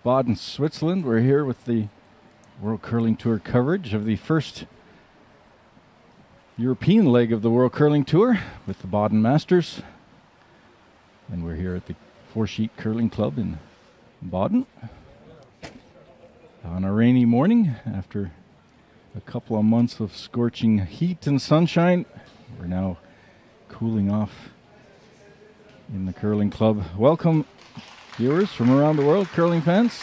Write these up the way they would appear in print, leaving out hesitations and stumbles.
Baden, Switzerland. We're here with the World Curling Tour coverage of the first European leg of the World Curling Tour with the Baden Masters. And we're here at the Four Sheet Curling Club in Baden on a rainy morning after a couple of months of scorching heat and sunshine. We're now cooling off in the curling club. Welcome, viewers from around the world, curling fans.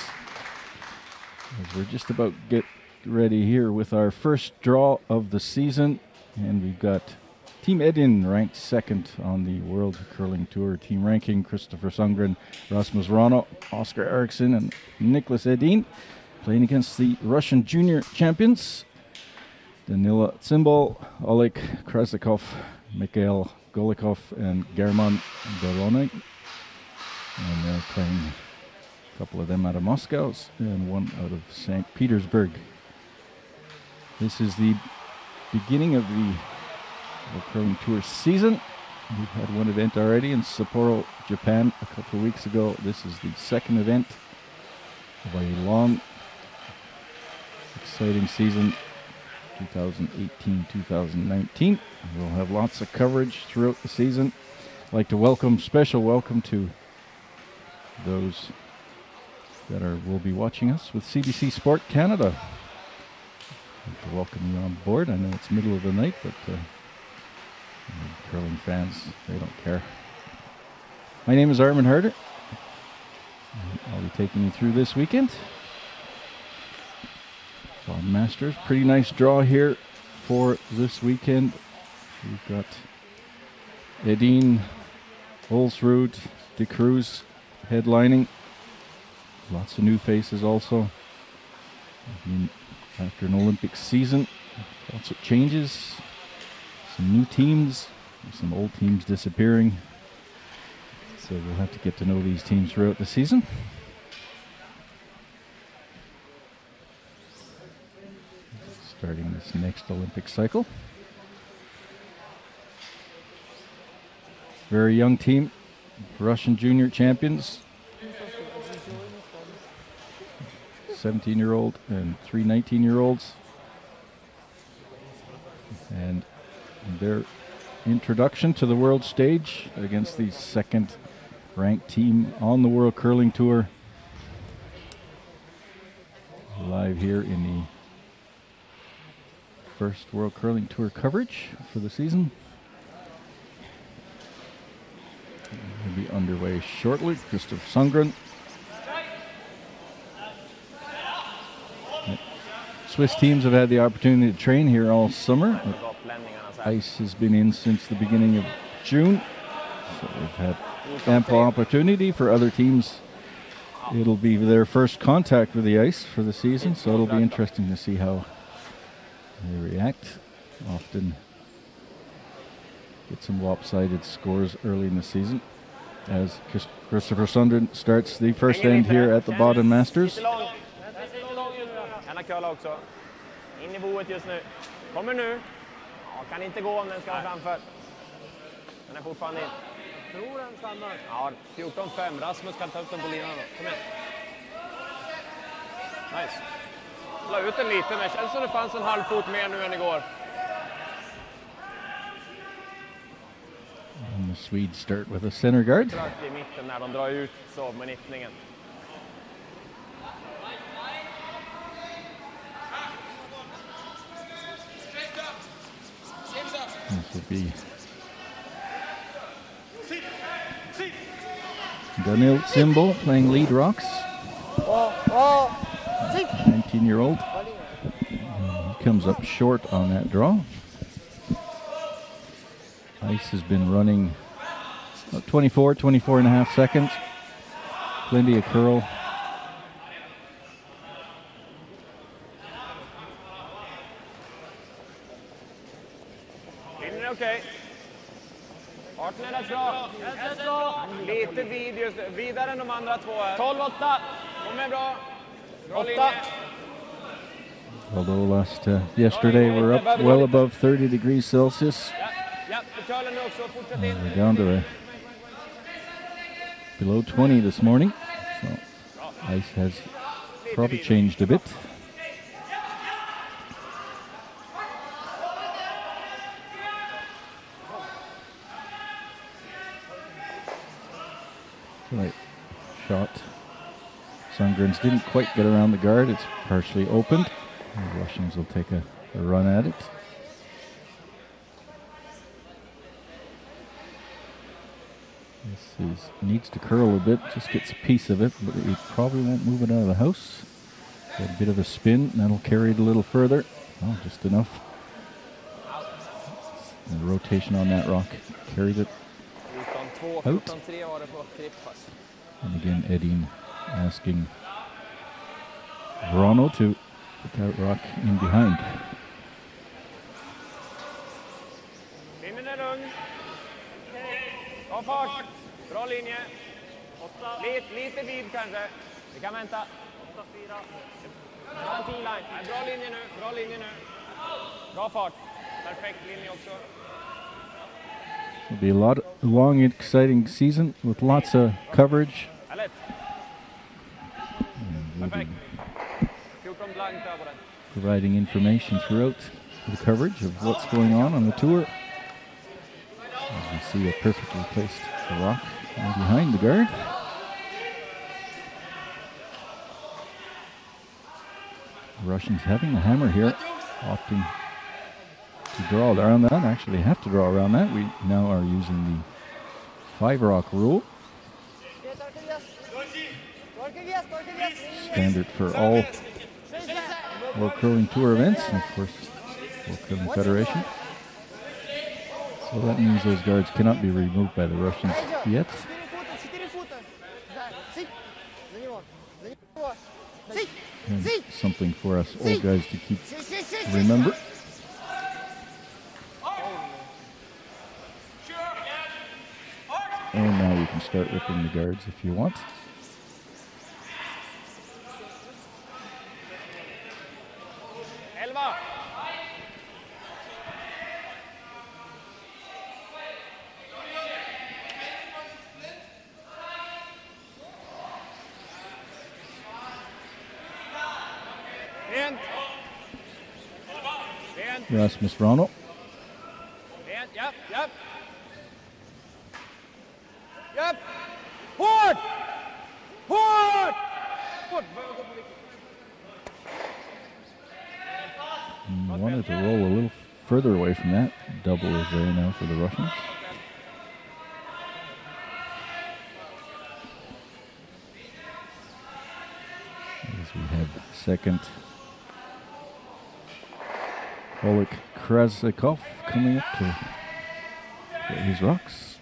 As we're just about get ready here with our first draw of the season, and we've got Team Edin ranked second on the World Curling Tour team ranking. Christopher Sundgren, Rasmus Rano, Oscar Eriksson, and Nicholas Edin playing against the Russian junior champions Danila Tsimbal, Oleg Krasikov, Mikhail Golikov, and German Doronin. And they're playing a couple of them out of Moscow and one out of St. Petersburg. This is the beginning of the World Curling Tour season. We've had one event already in Sapporo, Japan a couple of weeks ago. This is the second event of a long, exciting season, 2018-2019. We'll have lots of coverage throughout the season. I'd like to special welcome to those that will be watching us with CBC Sport Canada. I'd like to welcome you on board. I know it's middle of the night, but curling fans, they don't care. My name is Armin Harder. I'll be taking you through this weekend. Baden Masters, pretty nice draw here for this weekend. We've got Edin, Olsrud, De Cruz headlining. Lots of new faces also. After an Olympic season, lots of changes, some new teams, some old teams disappearing. So we'll have to get to know these teams throughout the season. Starting this next Olympic cycle. Very young team, Russian junior champions. 17-year-old and 3 19-year-olds. And their introduction to the world stage against the second-ranked team on the World Curling Tour. Live here in the first World Curling Tour coverage for the season. Will be underway shortly. Christopher Sundgren. Swiss teams have had the opportunity to train here all summer. Ice has been in since the beginning of June, so they've had ample opportunity. For other teams, it'll be their first contact with the ice for the season, so it'll be interesting to see how they react. Often get some lopsided scores early in the season as Christopher Sundgren starts the first end here at the Baden Masters. Också. In I boet just nu. Kommer nu. Ja, kan inte gå om den ska framför. Den är fortfarande in. Tror den stannar. Ja, 14-5. Rasmus kan ta upp den på linan då. Kom igen. Nice. Slå ut den lite, men det känns som det fanns en halv fot mer nu än igår. And the Swedes start with a center guard. I mitten när de drar ut så med nittningen. This would be Danil Tsimbal playing lead rocks. 19-year-old. He comes up short on that draw. Ice has been running about 24 and a half seconds. Plenty of curl. Okej. Partner är bra. Lite vid just nu. Vidare än de andra två här. 12-8. De är bra. Bra linje. Although yesterday we're up well above 30 degrees Celsius. We're down to below 20 this morning. So Ice has probably changed a bit. Right shot. Sundgrens didn't quite get around the guard. It's partially opened. The Russians will take a run at it. This needs to curl a bit, just gets a piece of it, but he probably won't move it out of the house. Got a bit of a spin, and that'll carry it a little further. Oh, just enough. The rotation on that rock carried it out. And again, Edin asking Verano to put that rock in behind. Ta fart. Bra linje. Lite vid kanske. Vi kan vänta. 8-4. Bra linje nu. Bra linje nu. Bra fart. Perfekt linje också. It'll be a long, exciting season with lots of coverage. Providing information throughout the coverage of what's going on the tour. As we see a perfectly placed rock behind the guard. The Russians having the hammer here, opting to draw around that. Actually, they have to draw around that. We now are using the 5-rock rule. Standard for all World Curling Tour events, and of course, World Curling Federation. So that means those guards cannot be removed by the Russians yet. And something for us old guys to keep remember. And now you can start ripping the guards if you want. Rasmus Ronald. Yep. Port! Wanted to roll a little further away from that. Double is there now for the Russians. As we have second Oleg Krasikov coming up to get his rocks.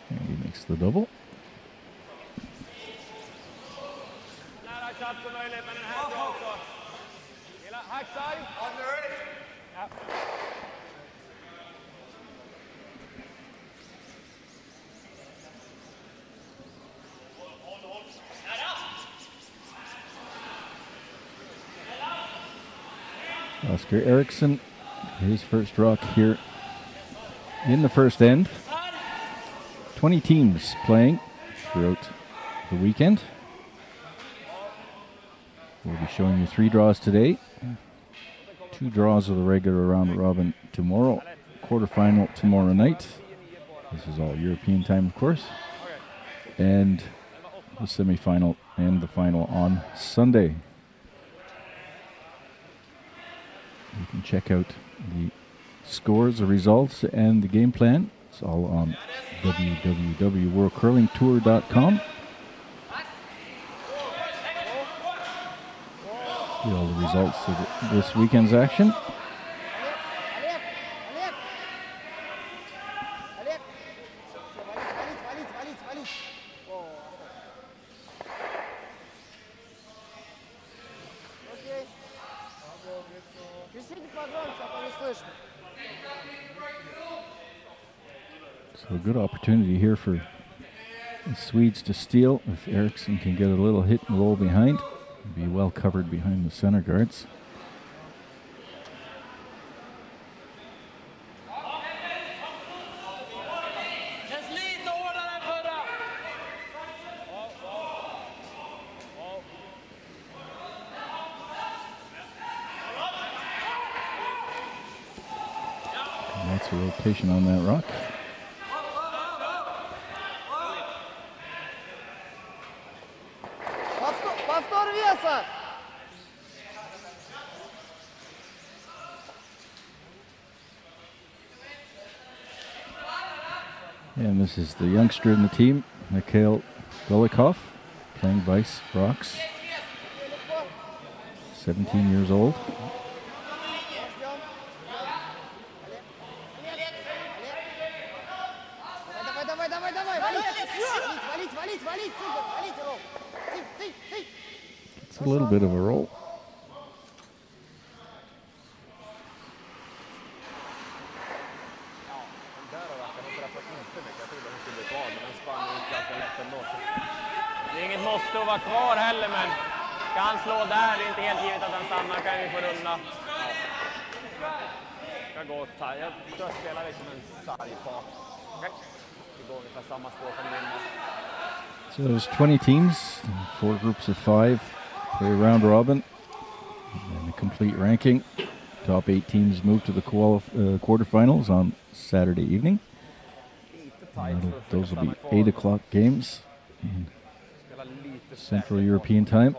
And he makes the double. Oscar Eriksson, his first rock here in the first end. 20 teams playing throughout the weekend. We'll be showing you 3 draws today. 2 draws of the regular round robin tomorrow. Quarterfinal tomorrow night. This is all European time, of course. And the semifinal and the final on Sunday. You can check out the scores, the results, and the game plan. It's all on www.worldcurlingtour.com. See all the results of this weekend's action. So a good opportunity here for the Swedes to steal. If Eriksson can get a little hit and roll behind, be well covered behind the center guards. Lots of rotation on that rock. And this is the youngster in the team, Mikhail Golikov, playing vice rocks. 17 years old. It's a little bit of a roll. Det är inget måste att vara kvar heller, men kan han slå där, det är inte helt givet att han stannar, kan vi få runda. Ska gå och ta. Jag tror jag spelar liksom en sargfart. Det går ungefär samma spår som vinner. So there's 20 teams, 4 groups of 5, play round robin, and the complete ranking. Top 8 teams move to the quarterfinals on Saturday evening. Those will be 8 o'clock games in Central European time.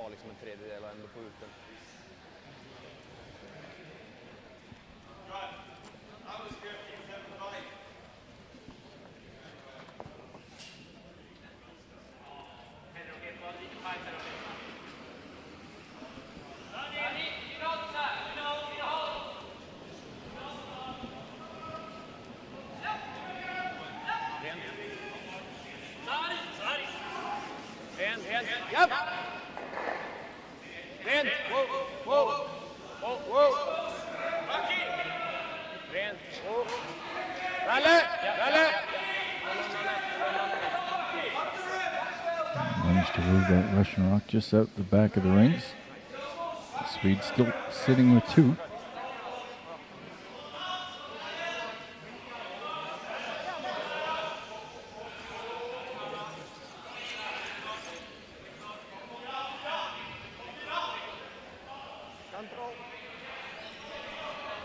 Yep. Rent. Whoa. Whoa. Whoa. Whoa. Rent. Whoa. Ralle. Ralle. Managed to move that Russian rock just out the back of the rings. The Swedes still sitting with 2.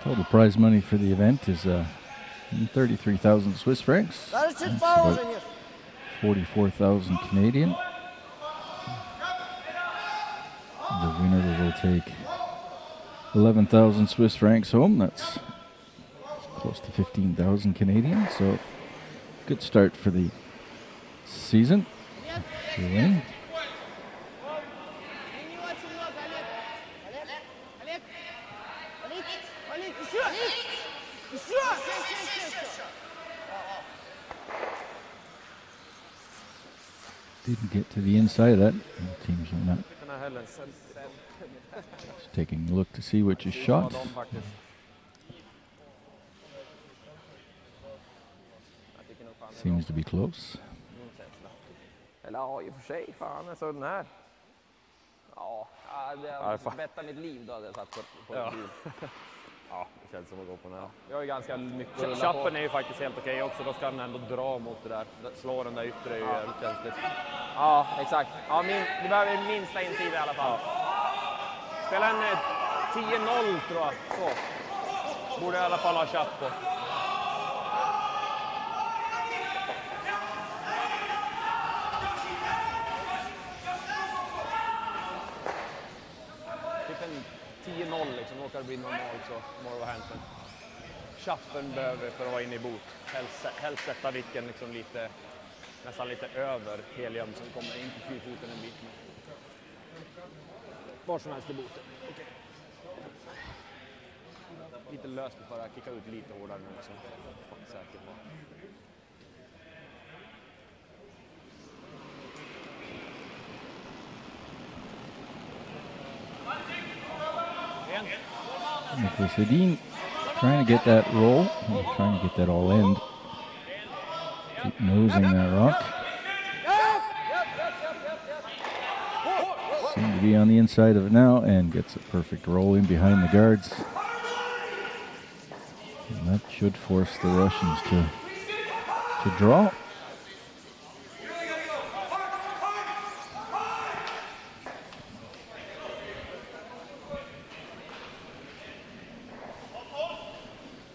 Total prize money for the event is 33,000 Swiss francs. That's about 44,000 Canadian. The winner will take 11,000 Swiss francs home. That's close to 15,000 Canadian. So good start for the season. Winning. Didn't get to the inside of that. The teams are not. Just taking a look to see which is shot. Seems to be close. Eller ja, i och för sig. Fan, så den här. Ja, det bettar mitt liv då hade jag satt på en bil. Ja, det känns som att gå på den här. Jag är ganska mycket. Chappen är ju faktiskt helt okej också. Då ska den ändå dra mot det där. Slå den där yttre är ju jävligt känsligt. Ja, exakt. Ja, det behöver minsta insida i alla fall. Spela en 10-0 tror jag. Så. Borde i alla fall ha chapp på. Typ en 10-0 liksom, råkar det bli normalt så må det vara hänt. Men chappen behöver för att vara inne i bot. Helst sätta vicken liksom lite, nästan lite över helium som kommer in på 4-foten en bit. Var som helst i boten. Okay. Lite löst för att kicka ut lite hårdare nu så jag är säker på. Nicholas Edin trying to get that roll, trying to get that all end. Keep nosing that rock. Seem to be on the inside of it now and gets a perfect roll in behind the guards. And that should force the Russians to draw.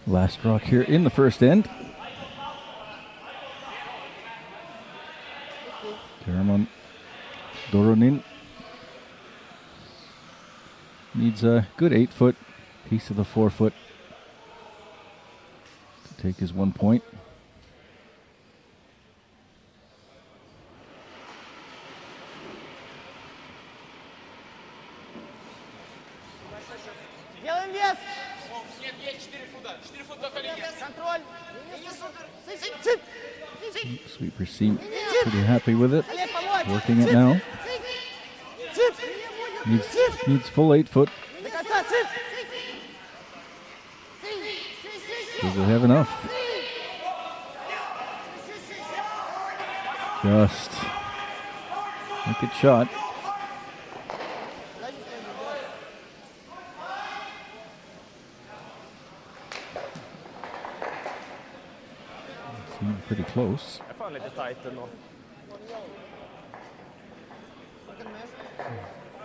Last rock here in the first end. Doronin needs a good 8-foot piece of the 4-foot to take his 1 point. Sweeper seem pretty happy with it. Working it now. Needs full 8-foot. Does it have enough? Just make it shot. Seemed pretty close.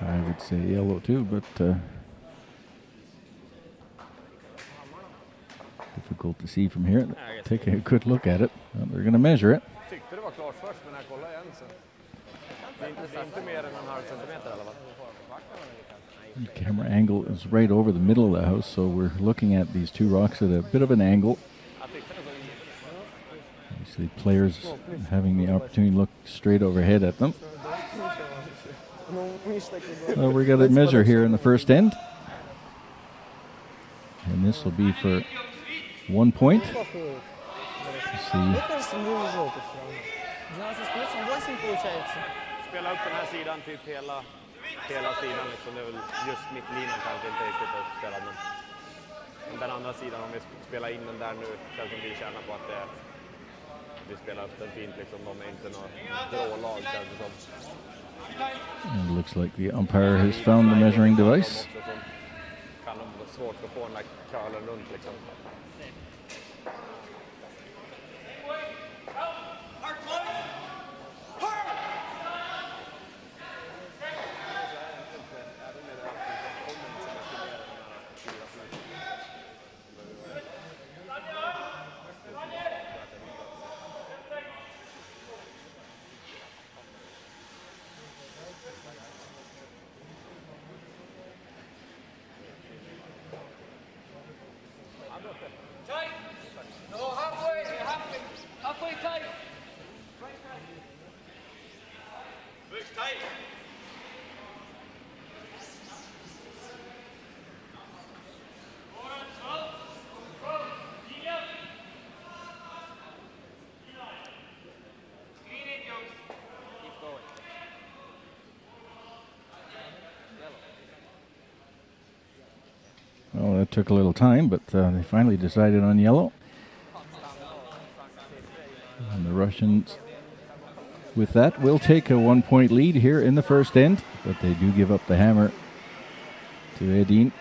I would say yellow too, but difficult to see from here. Take a good look at it. Well, they're going to measure it. The camera angle is right over the middle of the house, so we're looking at these two rocks at a bit of an angle. Obviously, players having the opportunity to look straight overhead at them. So we're going to measure here in the first end. And this will be for 1 point. Let's see. Spela upp den här sidan typ hela sidan liksom. Det är väl just mittlinan kanske inte riktigt uppspelad, men den andra sidan, om vi spelar in den där nu, känns som vi tjänar på att vi spelar upp den fint liksom. De är inte några drålag, känns det som. And it looks like the umpire has found the measuring device. Kan de vara svårt att få den där curlen runt liksom. Well, that took a little time, but they finally decided on yellow. And the Russians, with that, will take a 1 point lead here in the first end, but they do give up the hammer to Edin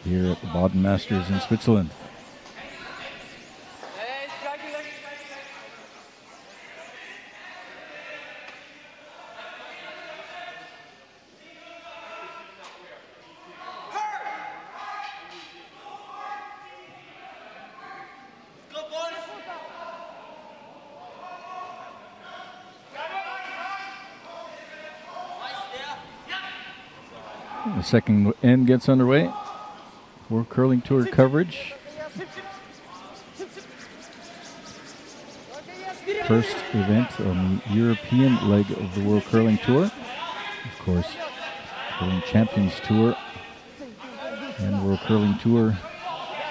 here at the Baden Masters in Switzerland. The second end gets underway. World Curling Tour coverage. First event on the European leg of the World Curling Tour. Of course, Curling Champions Tour and World Curling Tour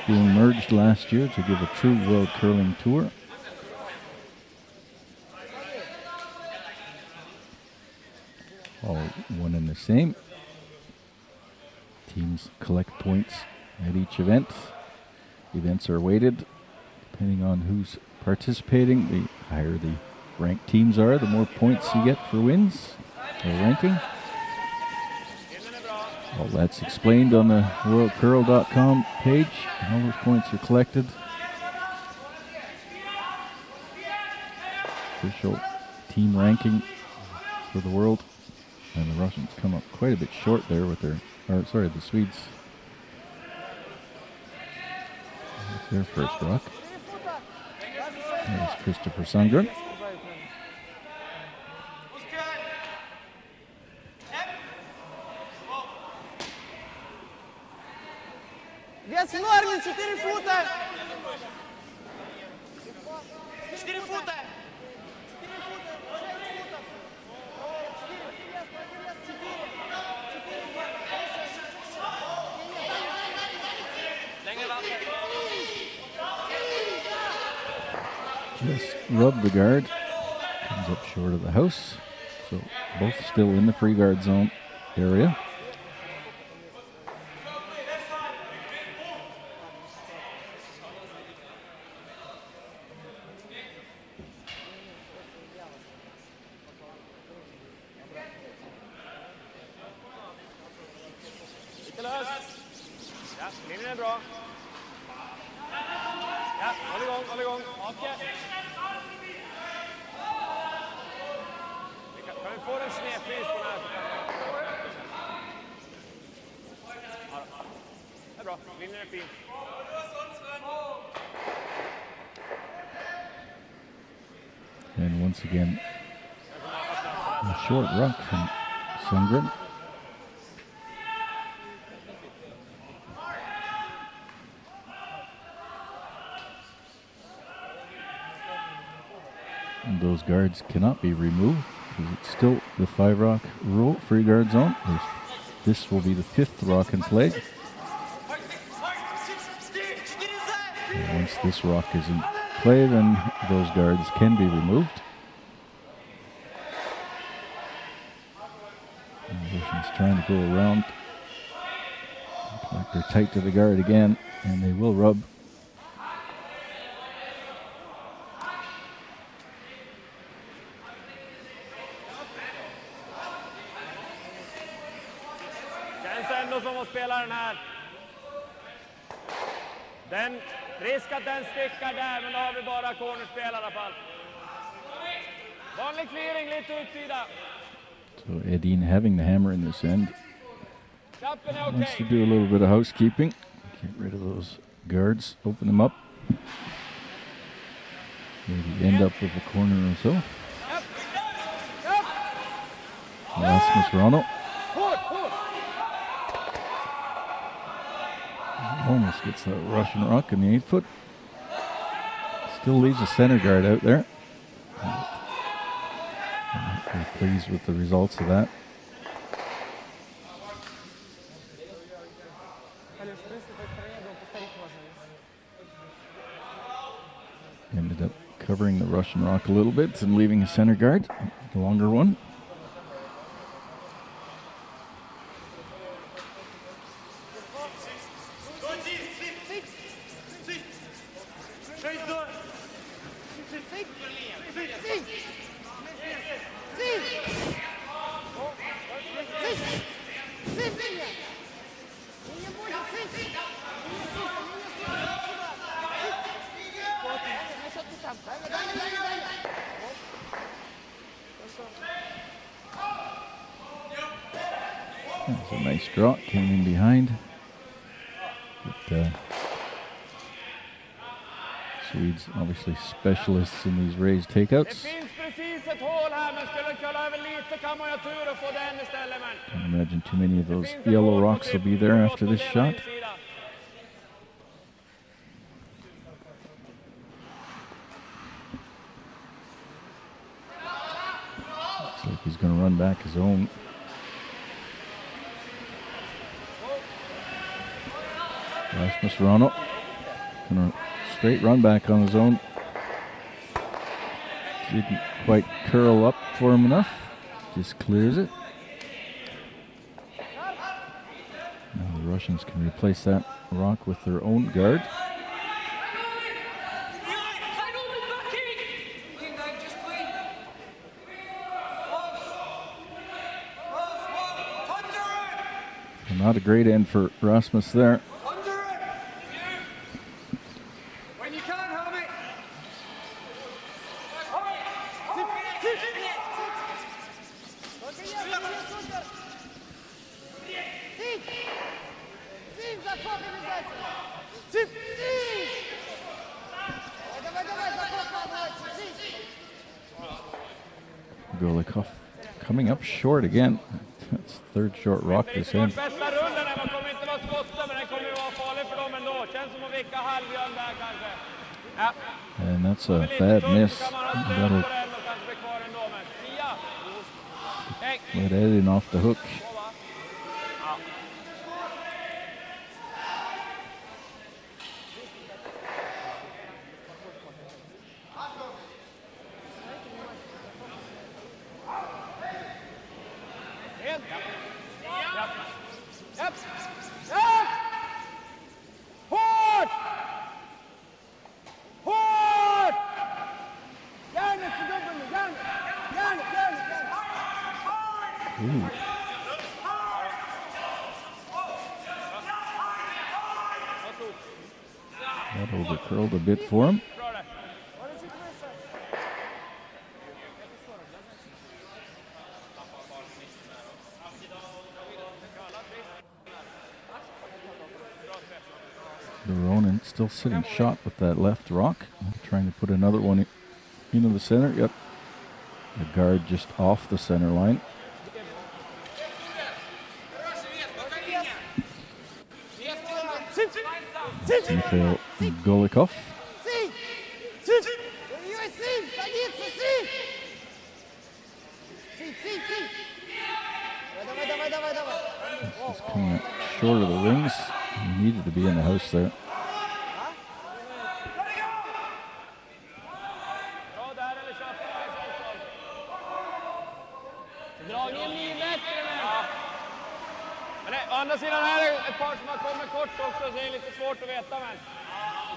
being merged last year to give a true World Curling Tour. All one and the same. Teams collect points at each event. Events are weighted depending on who's participating. The higher the ranked teams are, the more points you get for wins or ranking. All that's explained on the worldcurl.com page. All those points are collected. Official team ranking for the world. And the Russians come up quite a bit short there with their, the Swedes. That's their first rock. There's Christopher Sundgren. Вес в норме, 4 фута! 4 фута! Just rub the guard. Comes up short of the house. So both still in the free guard zone area. Ja, linjen är bra. Ja, håll igång. Hake. Kan vi få en snedflis på den här? Ja, det är bra. Linjen är fin. And once again, a short rock from Sundgren. And those guards cannot be removed because it's still the 5 rock rule, free guard zone. This will be the 5th rock in play. And once this rock is in play, then those guards can be removed. And the Russians trying to go around. Looks like they're tight to the guard again, and they will rub. Som att spela den här. Den risk att den stickar där, men då har vi bara cornerspel i alla fall. Vanlig clearing, lite utsida. So Edin having the hammer in this end. Wants to do a little bit of housekeeping. Get rid of those guards, open them up. Maybe end up with a corner or so. Rasmus Ronald. Almost gets that Russian rock in the 8 foot. Still leaves a center guard out there. I'm pleased with the results of that. Ended up covering the Russian rock a little bit and leaving a center guard, the longer one. That's a nice drop, came in behind. But, Swedes obviously specialists in these raised takeouts. Can't imagine too many of those yellow rocks will be there after this shot. Looks like he's going to run back his own. Rasmus Ronald going to straight run back on his own. Didn't quite curl up for him enough. Just clears it. Now the Russians can replace that rock with their own guard. Not a great end for Rasmus there. When you can, helmet. Golikov coming up short again. That's third short rock this end. And that's a bad miss. That'll let Edin off the hook. Ooh. That overcurled a bit for him. Doronin still sitting shot with that left rock. Trying to put another one into the center. Yep. The guard just off the center line. Mikhail Golikov. This is coming up short of the rings. He needed to be in the house there. Å andra sidan här är ett par som har kommit kort också, så det är lite svårt att veta, men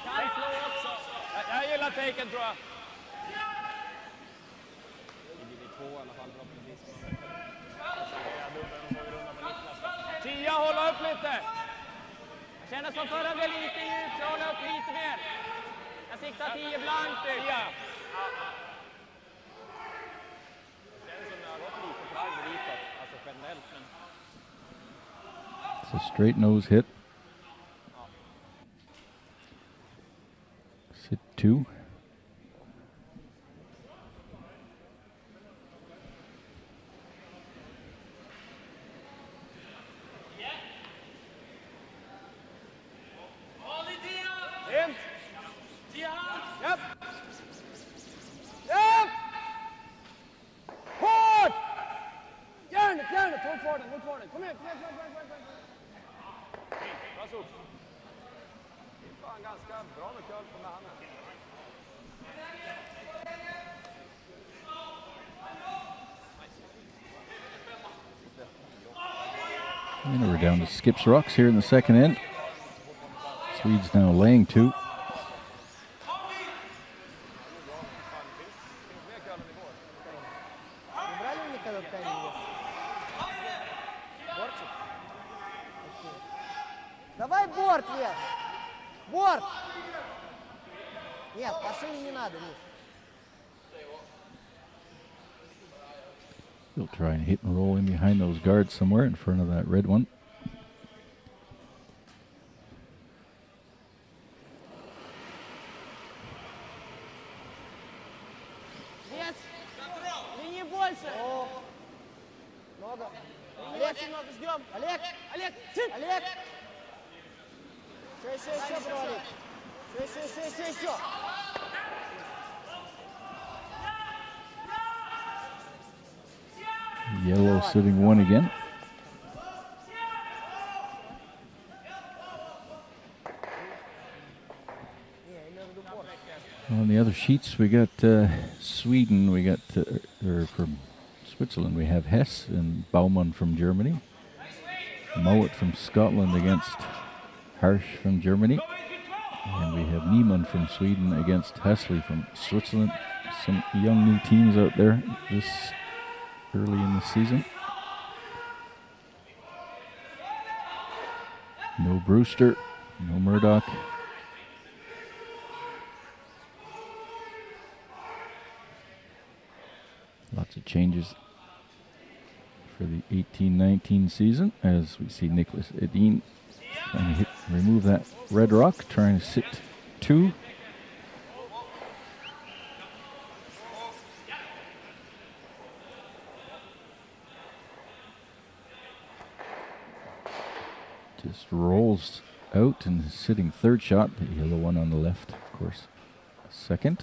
kan slå också. Jag gillar taken, tror jag. Det blir två i alla fall förhoppningsvis. Tia, hålla upp lite. Jag känner som förra blev lite djupt, så hålla upp lite mer. Jag siktar 10 blankt, Tia. Det känns som det har gått lite för arg ditåt, alltså generellt, men it's a straight nose hit. Sit 2. And we're down to Skips Rocks here in the second end. Swedes now laying 2. Давай борт, Лев! Борт! Нет, по шее не надо, Миш. He'll try and hit and roll in behind those guards somewhere in front of that red one. Yes! Линии больше! Много. Олег, немного ждем. Олег! Олег! Олег! Еще, бро, Олег. Еще. Yellow sitting 1 again. On the other sheets, we got Sweden. We got or from Switzerland, we have Hess and Baumann from Germany. Mowat from Scotland against Harsch from Germany. And we have Niemann from Sweden against Hässli from Switzerland. Some young new teams out there this early in the season. No Brewster, no Murdoch. Lots of changes for the 18-19 season as we see Nicholas Edin trying to remove that red rock, trying to sit 2. Just rolls out and is sitting 3rd shot. The yellow one on the left, of course, 2nd.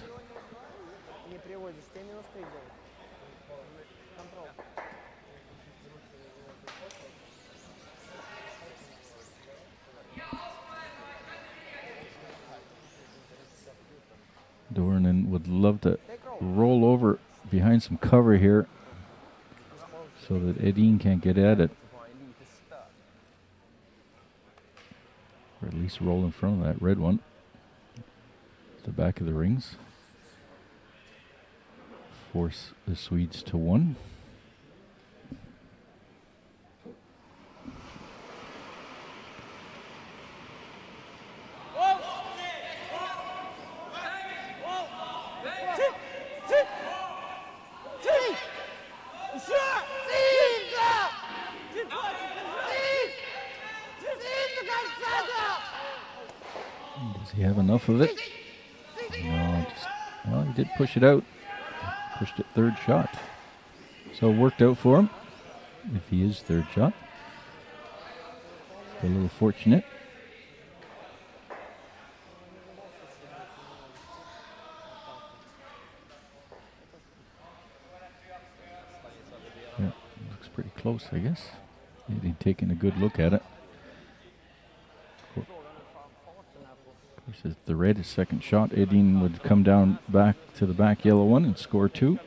Doronin would love to roll over behind some cover here so that Edin can't get at it. Or at least roll in front of that red one. The back of the rings. Force the Swedes to 1. Does he have enough of it? No, well, he did push it out. Pushed it 3rd shot. So it worked out for him. If he is 3rd shot. A little fortunate. Yeah, looks pretty close, I guess. Maybe taking a good look at it. If the red is 2nd shot, Edin would come down back to the back yellow one and score 2.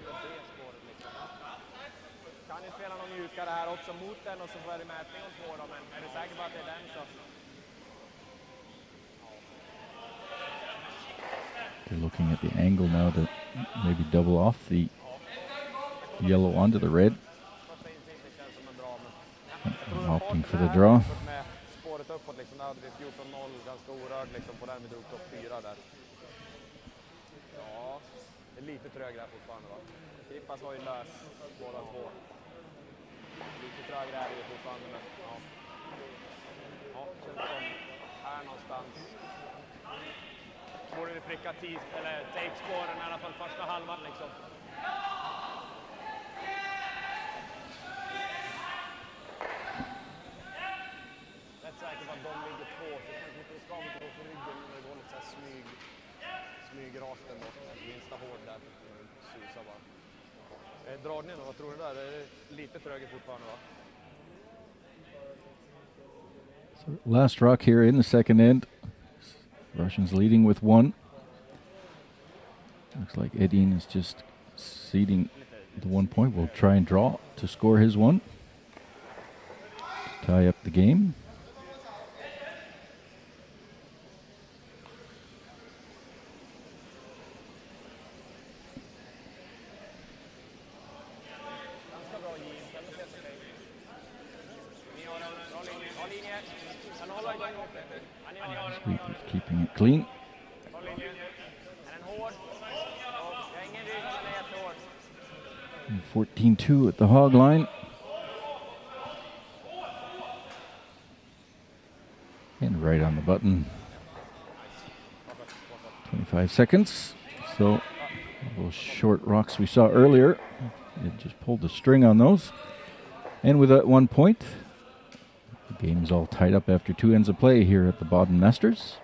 They're looking at the angle now to maybe double off the yellow onto the red. Opting for the draw. Hade vi 14-0 ganska orörd liksom på den vi drog upp 4 där. Ja, det är lite trögare fortfarande va. Krippas har ju löst båda 2. Lite trögare är det fortfarande men ja. Ja, känns som här någonstans. Borde det pricka eller take-spåren i alla fall första halvan liksom. Säkert att de ligger 2 så kanske inte ska vi gå på ryggen när det går lite så här smyg rakt ändå. Minsta hård där. Susar bara. Doronin, vad tror du där? Det är lite trögare fortfarande va? So last rock here in the 2nd end. Russians leading with 1. Looks like Edin is just ceding the 1 point. Will try and draw to score his 1. Tie up the game. Keeping it clean. 14-2 at the hog line. And right on the button. 25 seconds. So those short rocks we saw earlier, it just pulled the string on those. And with that 1 point, the game's all tied up after 2 ends of play here at the Baden Masters.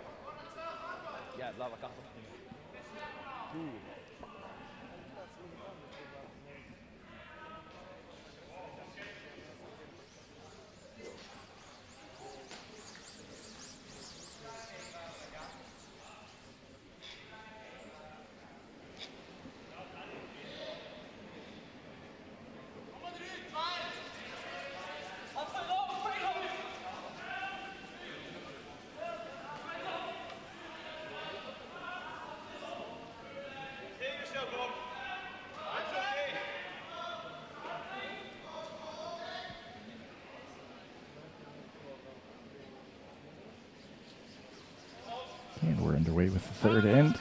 And we're underway with the third end.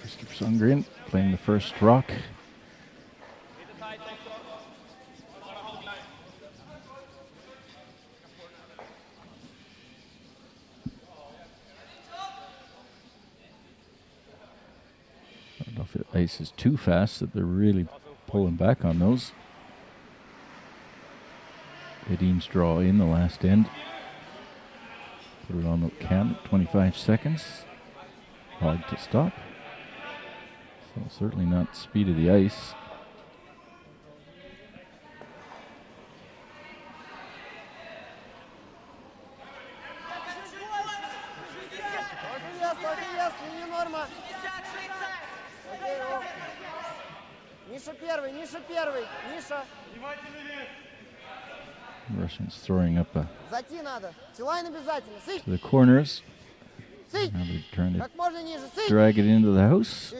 Christopher Sundgren playing the first rock. I don't know if the ice is too fast that they're really pulling back on those. Edin's draw in the last end. Put it on the cam, 25 seconds. Hard to stop. So certainly not speed of the ice. Russians throwing up to the corners. Now they're trying to drag it into the house.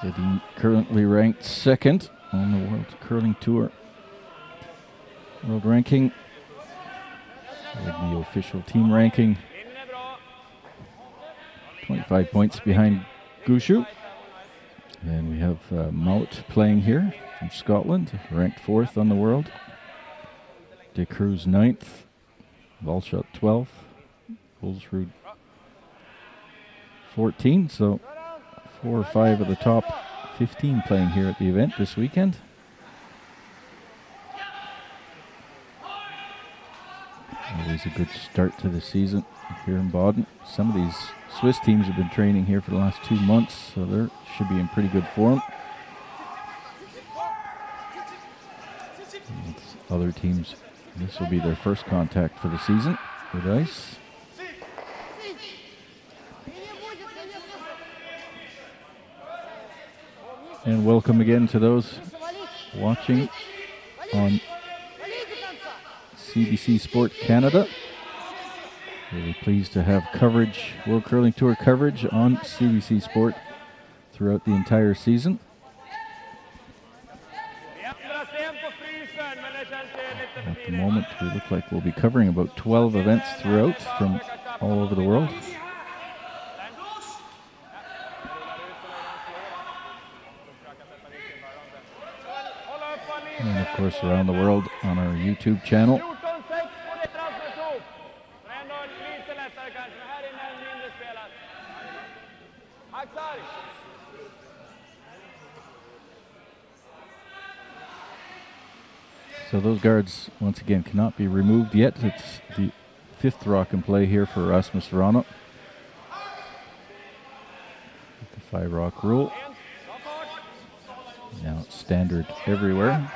Edin currently ranked second on the World Curling Tour World Ranking. With the official team ranking, 25 points behind Gushu. And we have Mout playing here from Scotland, ranked fourth on the world. De Cruz 9th, Valshot 12th, Ulsrud 14. So 4 or 5 of the top 15 playing here at the event this weekend. Always a good start to the season here in Baden. Some of these Swiss teams have been training here for the last 2 months, so they should be in pretty good form. And other teams, this will be their first contact for the season with ice. And welcome again to those watching on CBC Sport Canada. Really pleased to have coverage, World Curling Tour coverage on CBC Sport throughout the entire season. At the moment, we look like we'll be covering about 12 events throughout from all over the world. And of course around the world on our YouTube channel. So those guards, once again, cannot be removed yet. It's the 5th rock in play here for Rasmus Verano. The 5 rock rule. Now it's standard everywhere.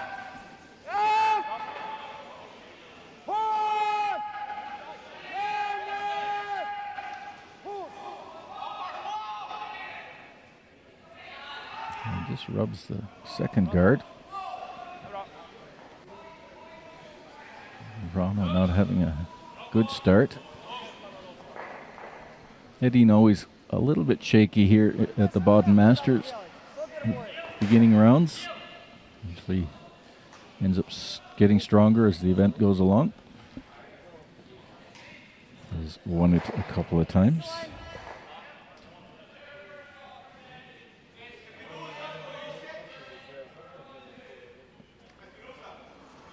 And just rubs the second guard. Verano not having a good start. Edin always a little bit shaky here at the Baden Masters. Beginning rounds. Usually ends up getting stronger as the event goes along. Has won it a couple of times.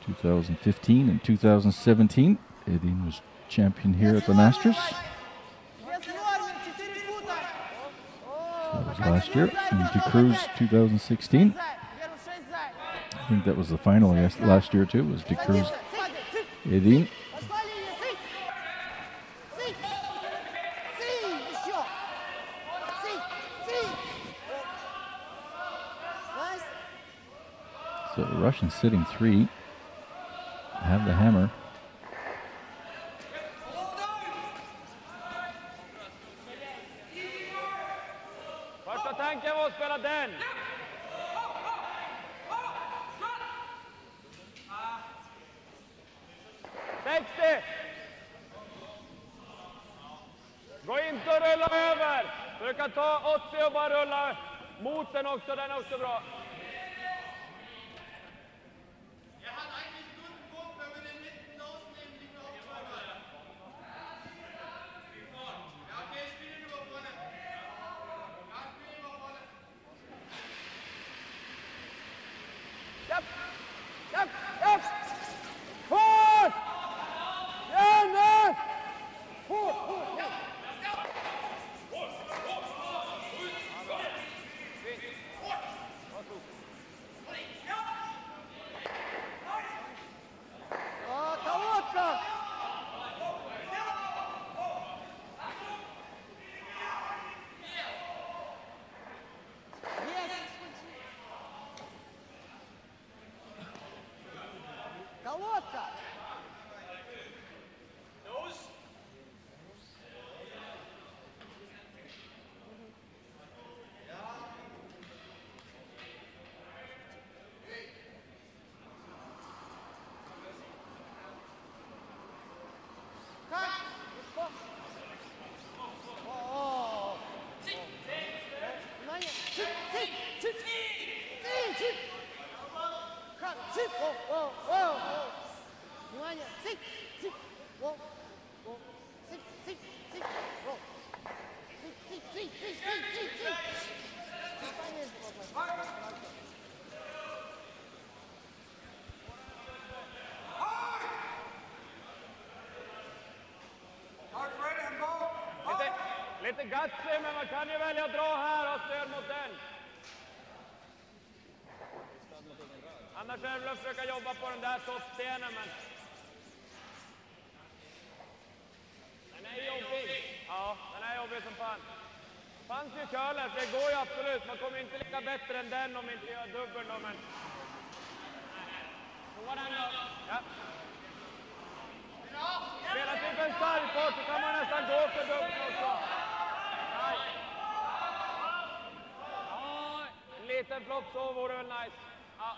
In 2015 and 2017, Edin was champion here at the Masters. That was last year. And De Cruz 2016. I think that was the final, I guess, last year too, was De Cruz Edin. So the Russians sitting 3 have the hammer. 60! Gå inte och rulla över! Så du kan ta 80 och bara rulla mot den också, den är också bra. Japp! Japp! Japp! Hårt! Gärna! Hårt! Hårt! Ja, ta åt den! Yes! Колодка! Как? О! Внимание! Чик! Чик! Чик! Чик! Чик! Как? Чик! О! О! О! Внимание! Чик! Чик! О! О! Чик! Чик! Чик! О! Чик! Чик! Чик! Чик! Чик! Чик! Чик! Lite gutsy, men man kan ju välja att dra här och stöd mot den. Annars är det väl att försöka jobba på den där toppstenen, men... Den är jobbig. Ja, den är jobbig som fan. Det fanns ju curler, för det går ju absolut. Man kommer inte lika bättre än den om inte gör dubbel då, men... Prova den då. Ja. Spela typ en sargfart så kan man nästan gå för dubbel också. Ja, en liten flopp så vore väl nice. Ja.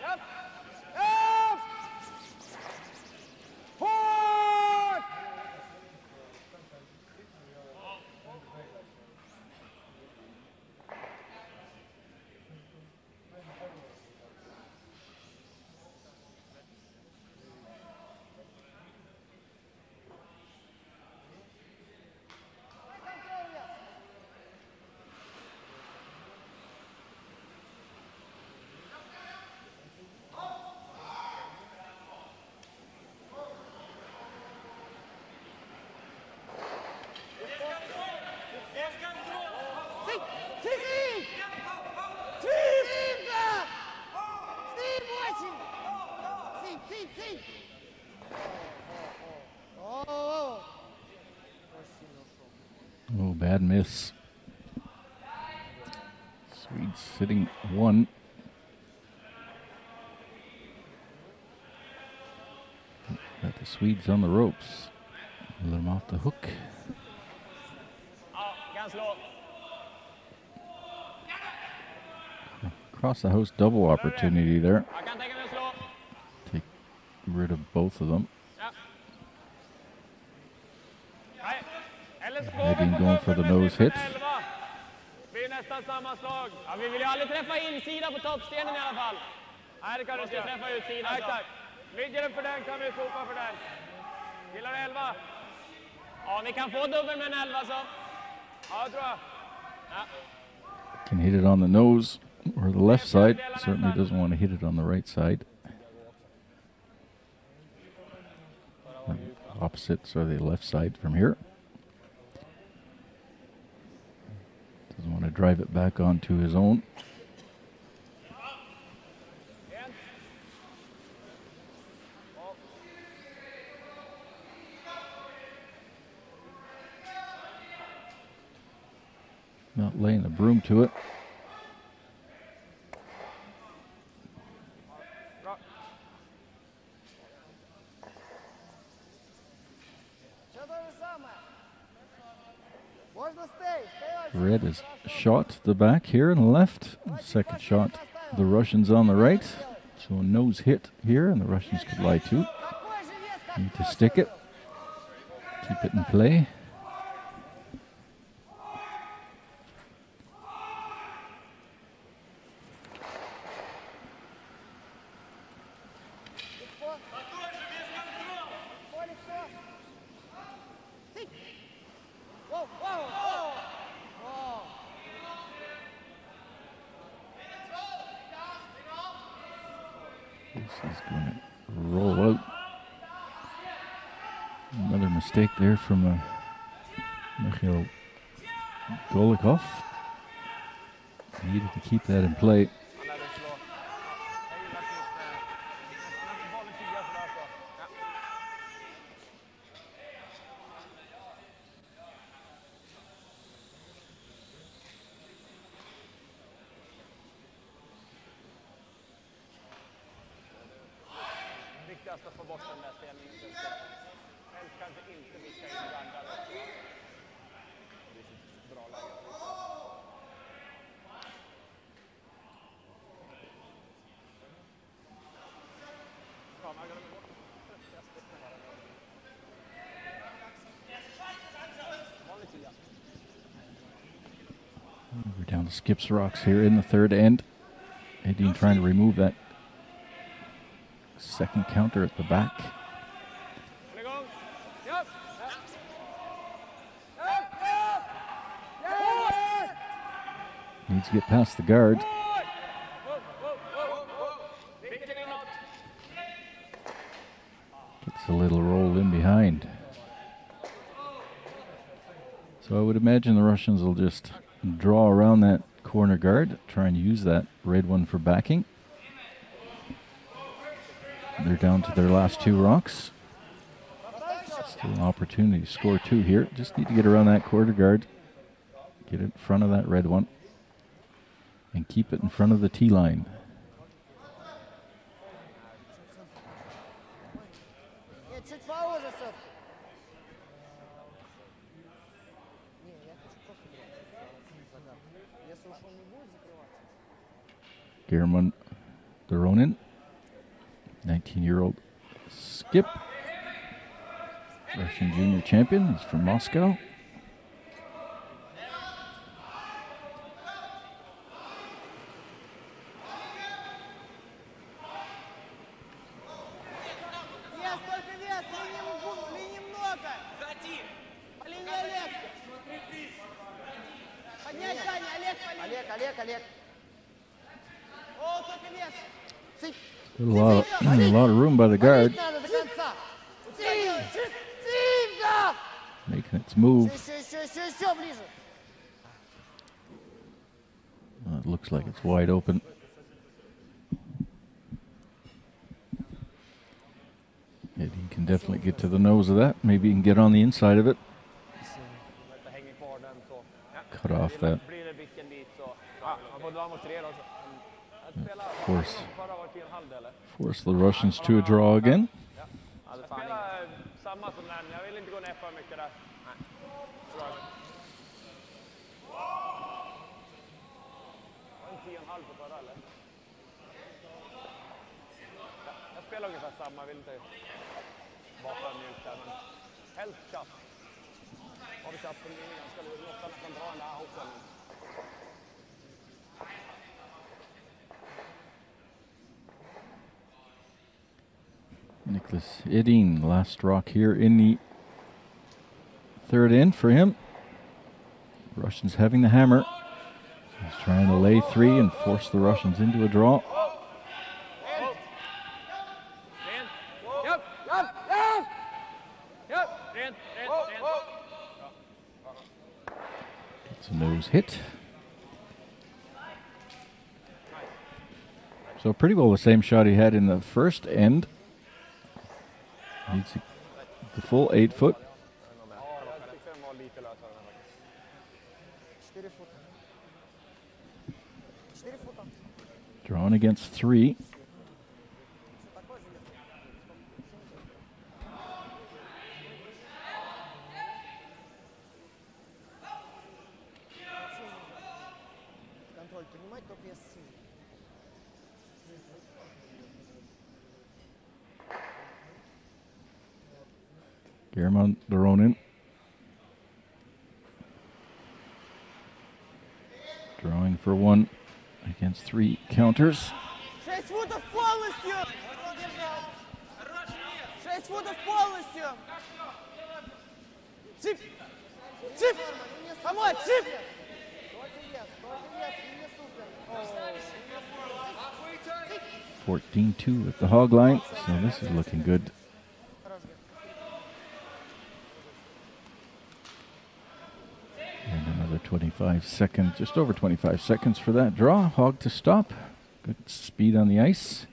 Japp! Japp! Hårt! Sig! Sig! Sig! Sig! Sig! Очень! Sig! Sig! Sig! О! Oh, bad miss. Swedes sitting 1. Got the Swedes on the ropes. Let them off the hook. Ja, kan slå. Across the house double opportunity there. Jag kan tänka mig att slå. Take rid of both of them. Ja. Nej. Eller så Edin going for the nose hit. Det blir nästan samma slag. Ja, vi vill ju aldrig träffa insida på toppstenen i alla fall. Nej, det kan du inte träffa utsidan. Exakt. Ligger den för den kan vi sopa för den. Gillar du 11? Ja, vi kan få dubbel med en 11 så. Ja, tror jag. Ja. Can hit it on the nose or the left side. Certainly doesn't want to hit it on the right side. Opposites are the left side from here. Doesn't want to drive it back onto his own. Not laying the broom to it. Все то же самое. Можно stay. Red is shot to the back here and left. Second shot, the Russians on the right. So a nose hit here, and the Russians could lie too. Такой же вес, как Need to stick it. Keep it in play. Воу, воу, воу. Воу. This is going to roll out. Another mistake there from Mikhail Golikov. Needed to keep that in play. Viktigast att få bort den där ställningen. Helst kanske inte vicka in ibland där också. Det är ett bra läge. Fan, man glömmer bort. Vanlig 10. We're down to skips rocks here in the third end. Edin trying to remove that second counter at the back. Needs to get past the guard. Gets a little roll in behind. So I would imagine the Russians will just draw around that corner guard, try and use that red one for backing. They're down to their last two rocks. Still an opportunity to score two here. Just need to get around that quarter guard, get in front of that red one, and keep it in front of the tee line. Нет, чуть поуже, Сэп. Не, я хочу просто загадку. Если уж он не будет закрываться. Doronin, 19-year-old skip. Russian junior champion. He's from Moscow. Вес, только вес, линии много. По линии Олег. Поднять, Таня, Олег, по линии. Олег. О, только вес. Цып. A lot of room by the guard, Надо до конца. Цып, да. making its move. Еще ближе. It looks like it's wide open. Edin can definitely get to the nose of that. Maybe he can get on the inside of it. Cut off that. Force the Russians to a draw again. Jag spelar ungefär samma, vill inte vara för mjuk där, men helst chapp. Har vi chappen i ganska lugnt, ofta nästan dra den där housen. Nicholas Edin, last rock here in the third end for him. Russians having the hammer. He's trying to lay three and force the Russians into a draw. It's a nose hit. So pretty well the same shot he had in the first end. Needs the full 8 foot. Drawn against 3. поднимать, только я сильный. Doronin drawing for one against 3 counters. 6 футов полностью! 6 футов полностью! Чип! Чип! Помочь! Чип! Только вес, не супер. 14-2 at the hog line, so this is looking good. And another 25 seconds, just over 25 seconds for that draw. Hog to stop. Good speed on the ice.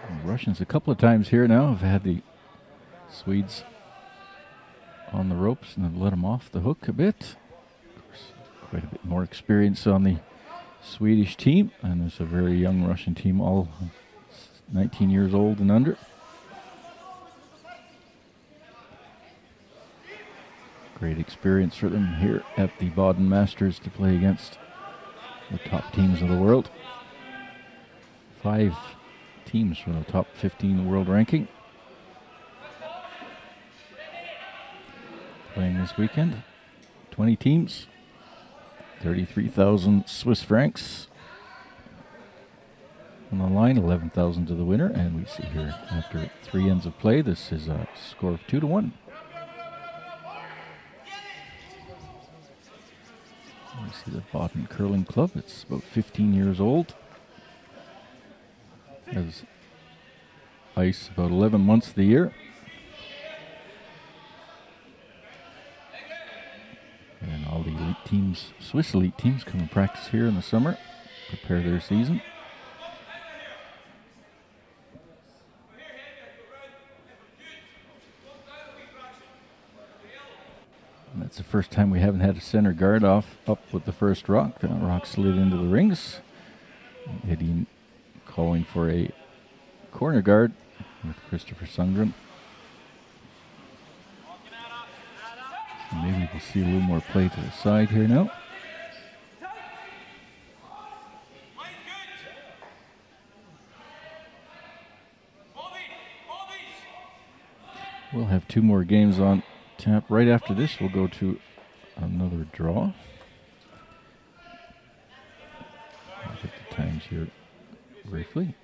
The Russians a couple of times here now have had the Swedes on the ropes and have let them off the hook a bit. Of course, quite a bit more experience on the Swedish team, and there's a very young Russian team, all 19 years old and under. Great experience for them here at the Baden Masters to play against the top teams of the world. 5 teams from the top 15 world ranking playing this weekend. 20 teams, 33,000 Swiss francs on the line, 11,000 to the winner. And we see here after 3 ends of play, this is a score of 2-1. We see the Baden Curling Club. It's about 15 years old. Has ice about 11 months of the year. And all the elite teams, Swiss elite teams, come and practice here in the summer, prepare their season. And that's the first time we haven't had a center guard up with the first rock. That rock slid into the rings. Edin calling for a corner guard with Christopher Sundgren. So maybe we'll see a little more play to the side here now. We'll have 2 more games on tap. Right after this, we'll go to another draw. I'll get the times here briefly.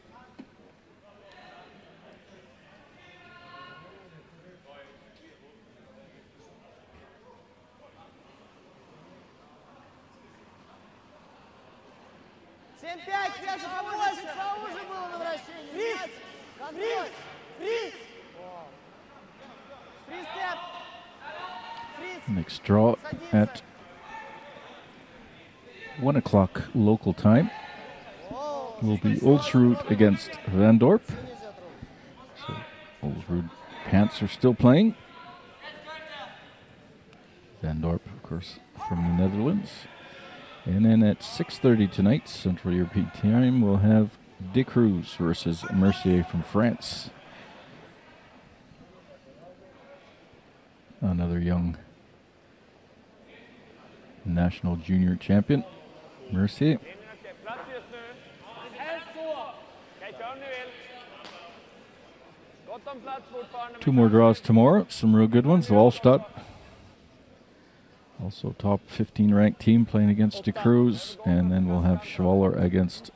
Next draw at 1 o'clock local time will be Olsrud against Van Dorp. So Olsrud Pants are still playing. Van Dorp, of course, from the Netherlands. And then at 6:30 tonight, Central European time, we'll have De Cruz versus Mercier from France. Another young national junior champion, Mercier. 2 more draws tomorrow, some real good ones. Wallstatt, also top 15 ranked team, playing against De Cruz. And then we'll have Schwaller against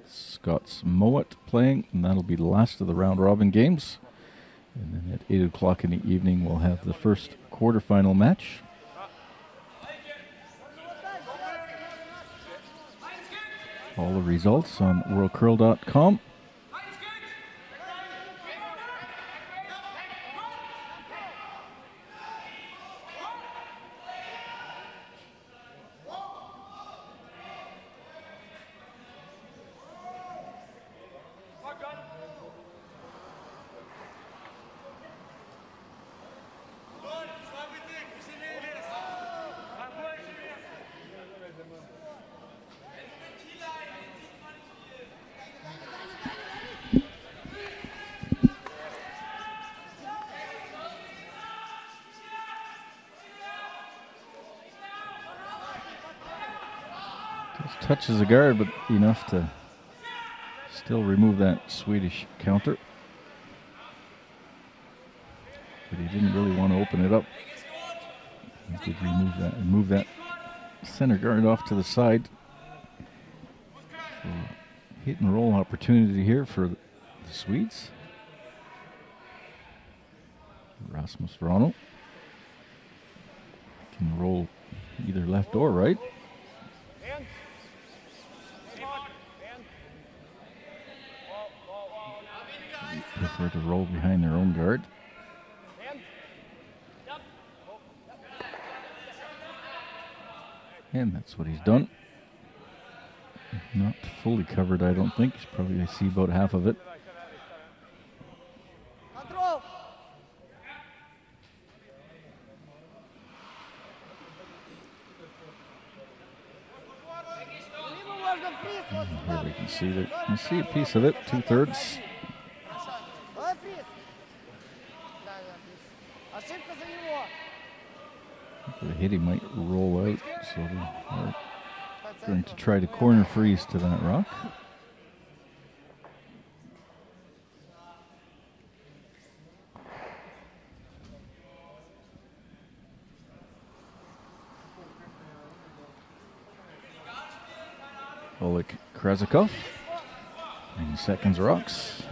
Scots Mowat playing, and that'll be the last of the round robin games. And then at 8 o'clock in the evening, we'll have the first quarterfinal match. All the results on worldcurl.com. Just touches the guard, but enough to still remove that Swedish counter. But he didn't really want to open it up. He did remove that center guard off to the side. So hit and roll opportunity here for the Swedes. Rasmus Ronald can roll either left or right. They prefer to roll behind their own guard. And that's what he's done. Not fully covered, I don't think. He's probably, I see about half of it. Control. Here we can see that. You see a piece of it, 2/3. Давай фриз. Да, фриз. Ошибка за него. The hit, he might roll out, so they're going to try to corner freeze to that rock. Oleg Krasikov, 90 seconds rocks.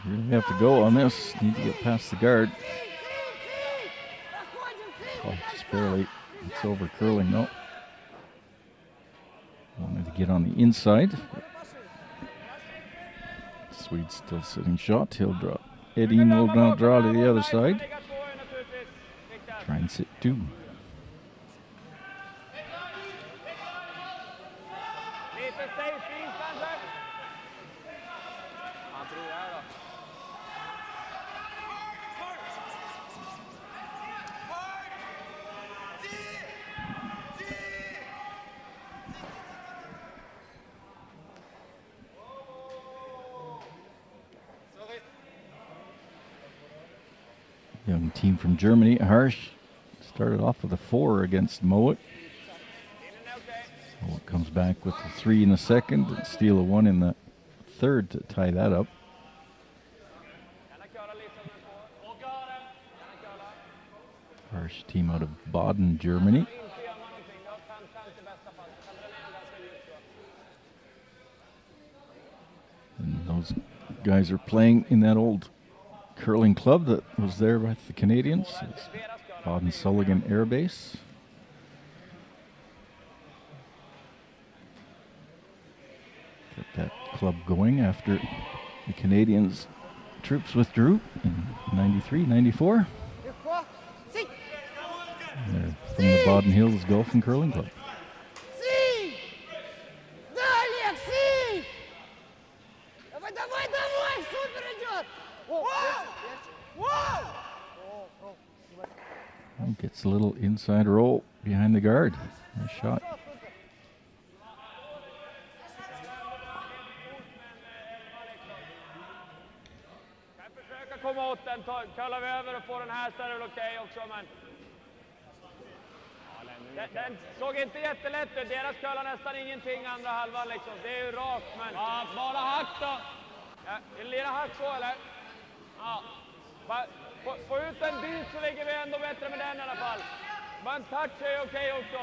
Really have to go on this. Need to get past the guard. Oh, just barely. It's over curling, no. Wanted to get on the inside. Swede's still sitting shot. He'll draw. Edin will now draw to the other side. Try and sit two. Young team from Germany. Harsh started off with a 4 against Moet. Moet comes back with a 3 in the second and steal a 1 in the third to tie that up. Harsh team out of Baden, Germany. And those guys are playing in that old curling club that was there with the Canadians. It's Baden-Sulligan Air Base. Kept that club going after the Canadians troops withdrew in 93, 94. And they're from the Baden Hills Golf and Curling Club. Gets a little inside roll behind the guard. Nice shot. Komma åt den, kallar vi över och får den här så är det väl okej också, men den såg inte jättelätt ut. Deras kallar nästan ingenting andra halvan liksom. Det är ju rakt, men ja, bara hack då. Ja, vill lira hack så eller? Ja. Få ut en bit så ligger vi ändå bättre med den i alla fall. Bara en touch är okej också.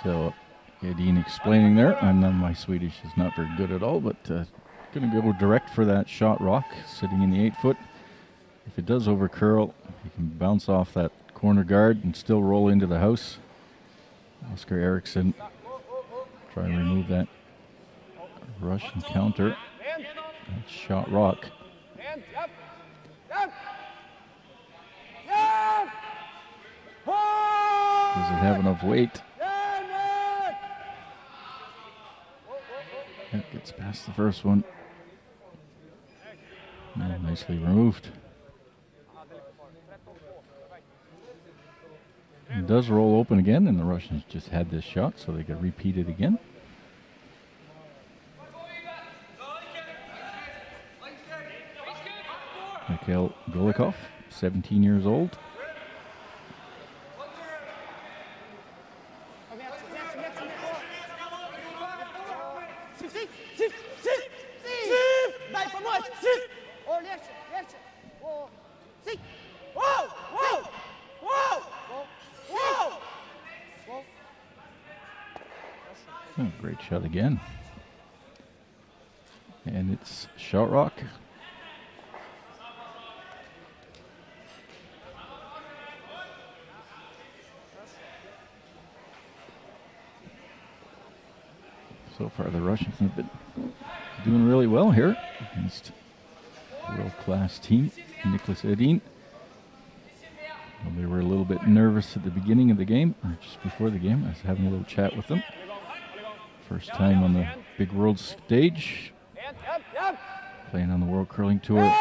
So, Edin explaining there. My Swedish is not very good at all, but going to go direct for that shot rock, sitting in the 8-foot. If it does over curl, you can bounce off that corner guard and still roll into the house. Oscar Eriksson try and remove that Russian counter. That shot rock. Does it have enough weight? That gets past the first one. And nicely removed. It does roll open again, and the Russians just had this shot, so they could repeat it again. Mikhail Golikov, 17 years old. Дай помочь! О, легче, легче! О, сик! Воу! Воу! Воу! Воу! Воу! Oh, great shot again. And it's shot rock. So far, the Russians have been doing really well here against a world-class team. Nicholas Edin. Well, they were a little bit nervous at the beginning of the game, or just before the game. I was having a little chat with them. First time on the big world stage, playing on the World Curling Tour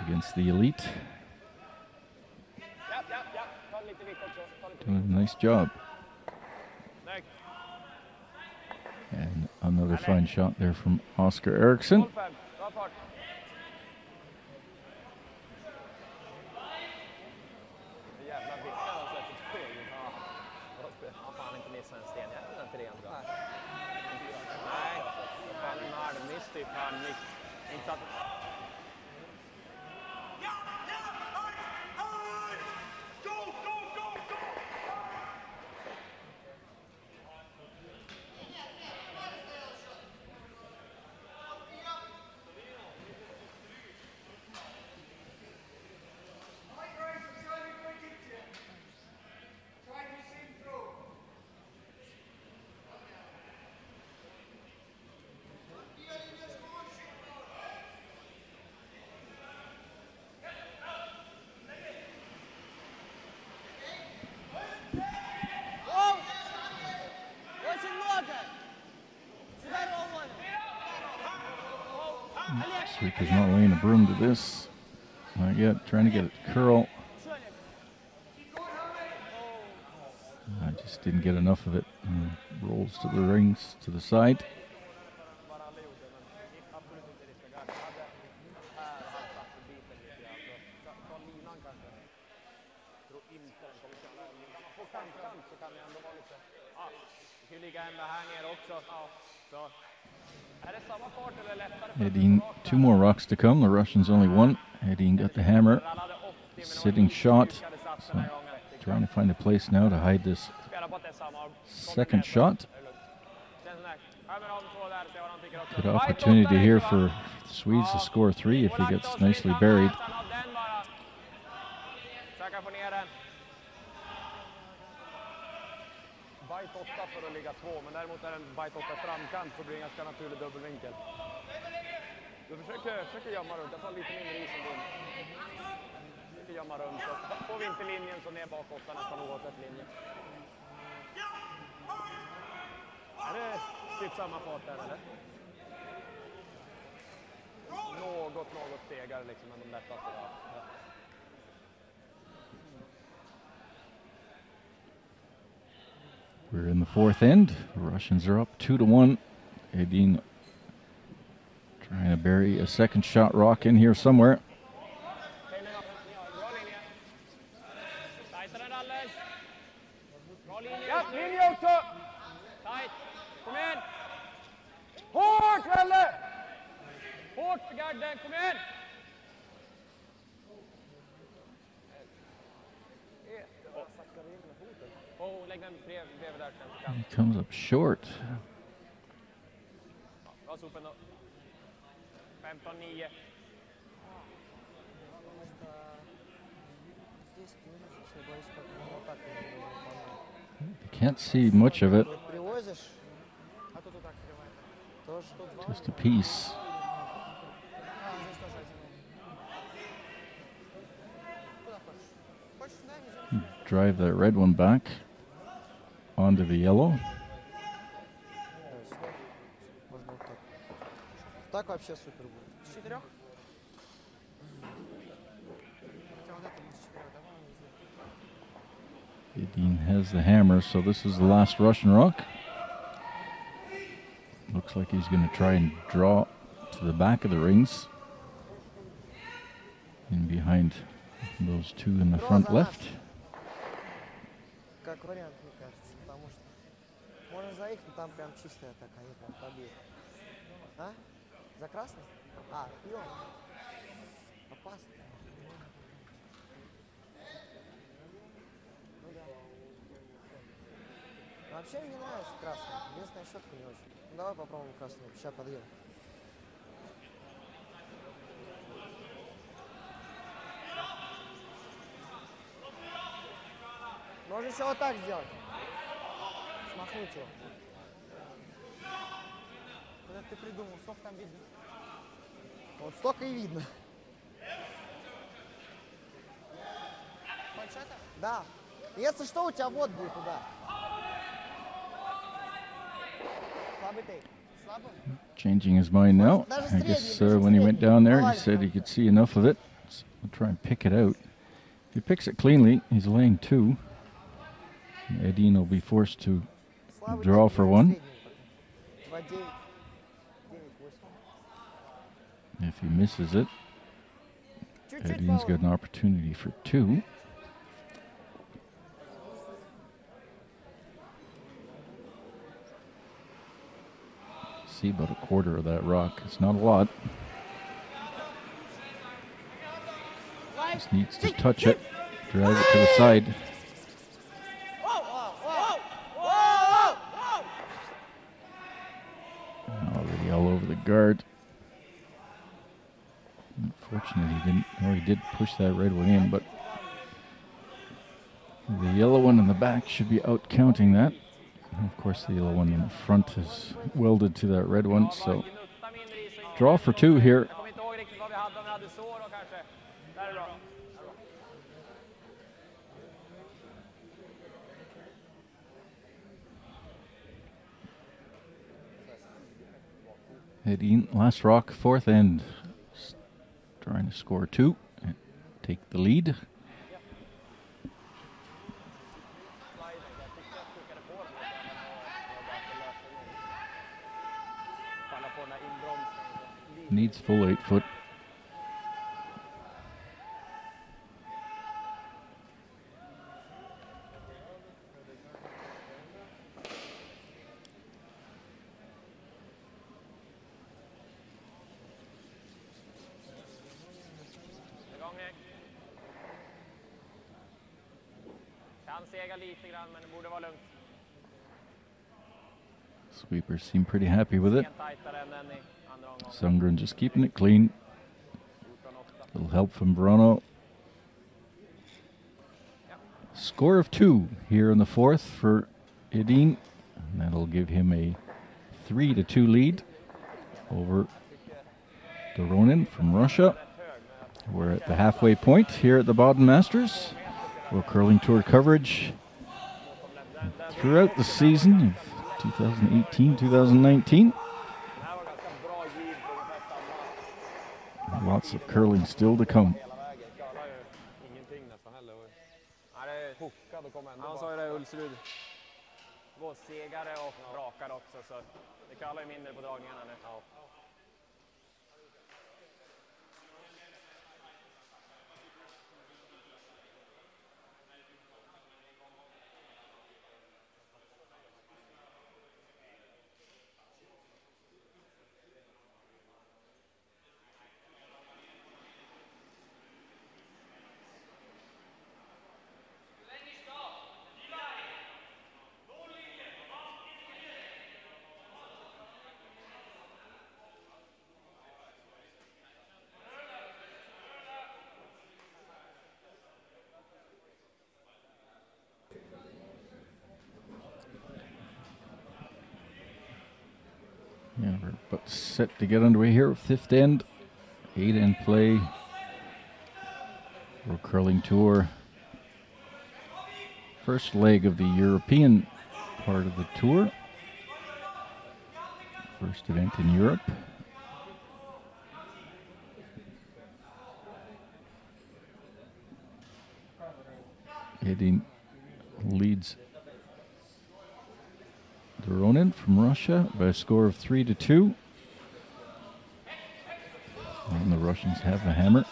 against the elite. Doing a nice job. And another fine shot there from Oscar Eriksson. Sweeper's not laying a broom to this. Not yet. Trying to get it to curl. I just didn't get enough of it. And rolls to the rings to the side. Edin, 2 more rocks to come. The Russians only 1. Edin got the hammer. Sitting shot. So trying to find a place now to hide this second shot. Good opportunity here for the Swedes to score 3 if he gets nicely buried. Bite 8 för att ligga 2, men däremot är en bite 8 framkant så blir det en ganska naturlig dubbelvinkel. Du försöker gömma runt, jag tar lite mindre is än din. Försöker gömma runt, så får vi inte linjen så ner bak 8 nästan oavsett linje. Är det typ samma fart där eller? Något segare liksom än de lättaste där. Ja. We're in the 4th end. The Russians are up 2-1. Edin trying to bury a second shot rock in here somewhere. Ja, linje också! Tight! Kom igen! Hårt, Welle! Hårt för garden, kom igen! He comes up short. Bra sopen då. 15-9. You can't see much of it. Just a piece. Drive that red one back onto the yellow. Так вообще супер будет. С 4? Edin has the hammer, so this is the last Russian rock. Looks like he's going to try and draw to the back of the rings. in behind those two in the front left. Как вариант, мне кажется, потому что можно за их, но там прям чистая такая, они прям побили. А? За красный? А, пион. Опасно. Ну да. Вообще мне нравится красный. Единственная щетка не очень. Ну, давай попробуем красную. Сейчас подъем. Можно еще вот так сделать. Смахнуть его. Куда ты придумал? Сколько там видно? Вот столько и видно. Хочешь это? Да. Если что, у тебя вот будет туда. Слабый тейк. Слабо? Changing his mind now. I guess when he went down there, he said he could see enough of it. So we'll try and pick it out. If he picks it cleanly, he's laying 2. Edin will be forced to draw for 1. If he misses it, Edin's got an opportunity for 2. See about a quarter of that rock. It's not a lot. Just needs to touch it, drive it to the side. Already all over the guard. Unfortunately, he didn't. Or he did push that red one in, but the yellow one in the back should be out counting that. And of course, the yellow one in the front is welded to that red one. So draw for 2 here. Edin, last rock, 4th end. Trying to score 2 and take the lead. Needs full 8 foot. Sweepers seem pretty happy with it. Sundgren just keeping it clean. Little help from Bruno. Score of 2 here in the 4th for Edin. And that'll give him a 3-2 lead over Doronin from Russia. We're at the halfway point here at the Baden Masters. World Curling Tour coverage throughout the season of 2018-2019. Lots of curling still to come. Han sa ju det, Ulsrud. Gåssegare och rakar också, så det kallar ju mindre på dragningarna nu. Ja. Yeah, we're about set to get underway here. 5th end, 8-end play. World Curling Tour. First leg of the European part of the tour. First event in Europe. Edin leads Doronin from Russia by a score of 3-2. And the Russians have the hammer.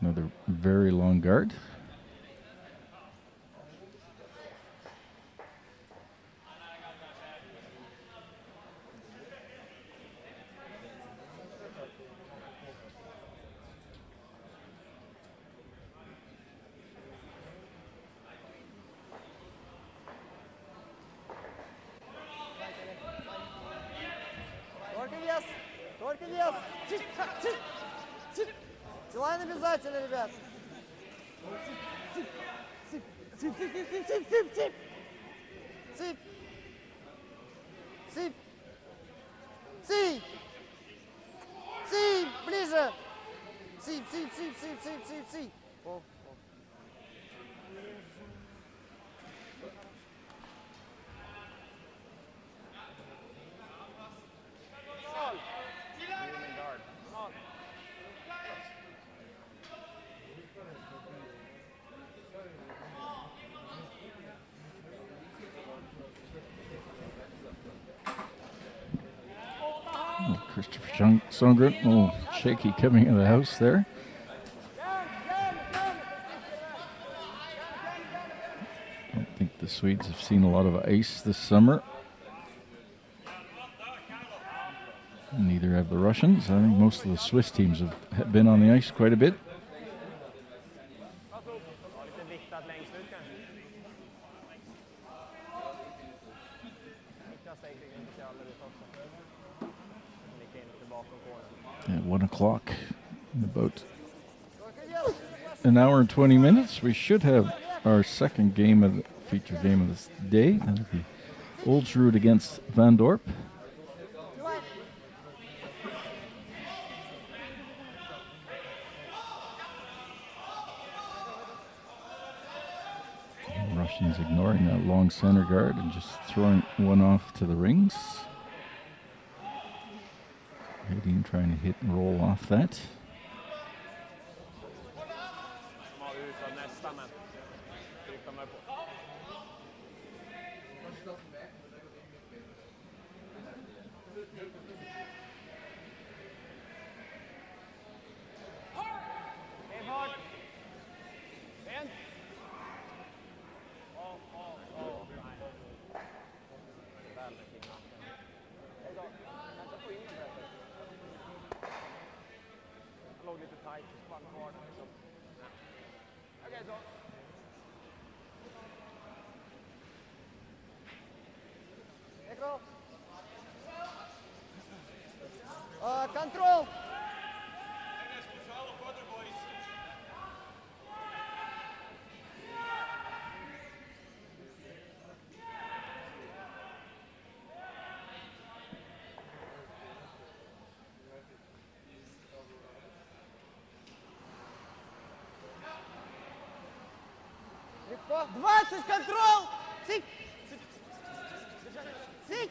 Another very long guard. Только вес. Чик, чик, чик. Силайн обязательно, ребят. Цып, цып, цып, цып, цып, цып, цып, цып. Цып. Цып. Цып. Цып, ближе. Цып, цып, цып, цып, цып, цып, цып. О, о. Christopher Songren, oh, shaky coming in the house there. I don't think the Swedes have seen a lot of ice this summer. Neither have the Russians. I think most of the Swiss teams have been on the ice quite a bit. At 1 o'clock, in about an hour and 20 minutes, we should have our second game of the feature game of this day. That'll be Oldsrud against Van Dorp. The Russians ignoring that long center guard and just throwing one off to the rings. Edin trying to hit and roll off that. Control. Легко. 20, контрол. Сик. Сик.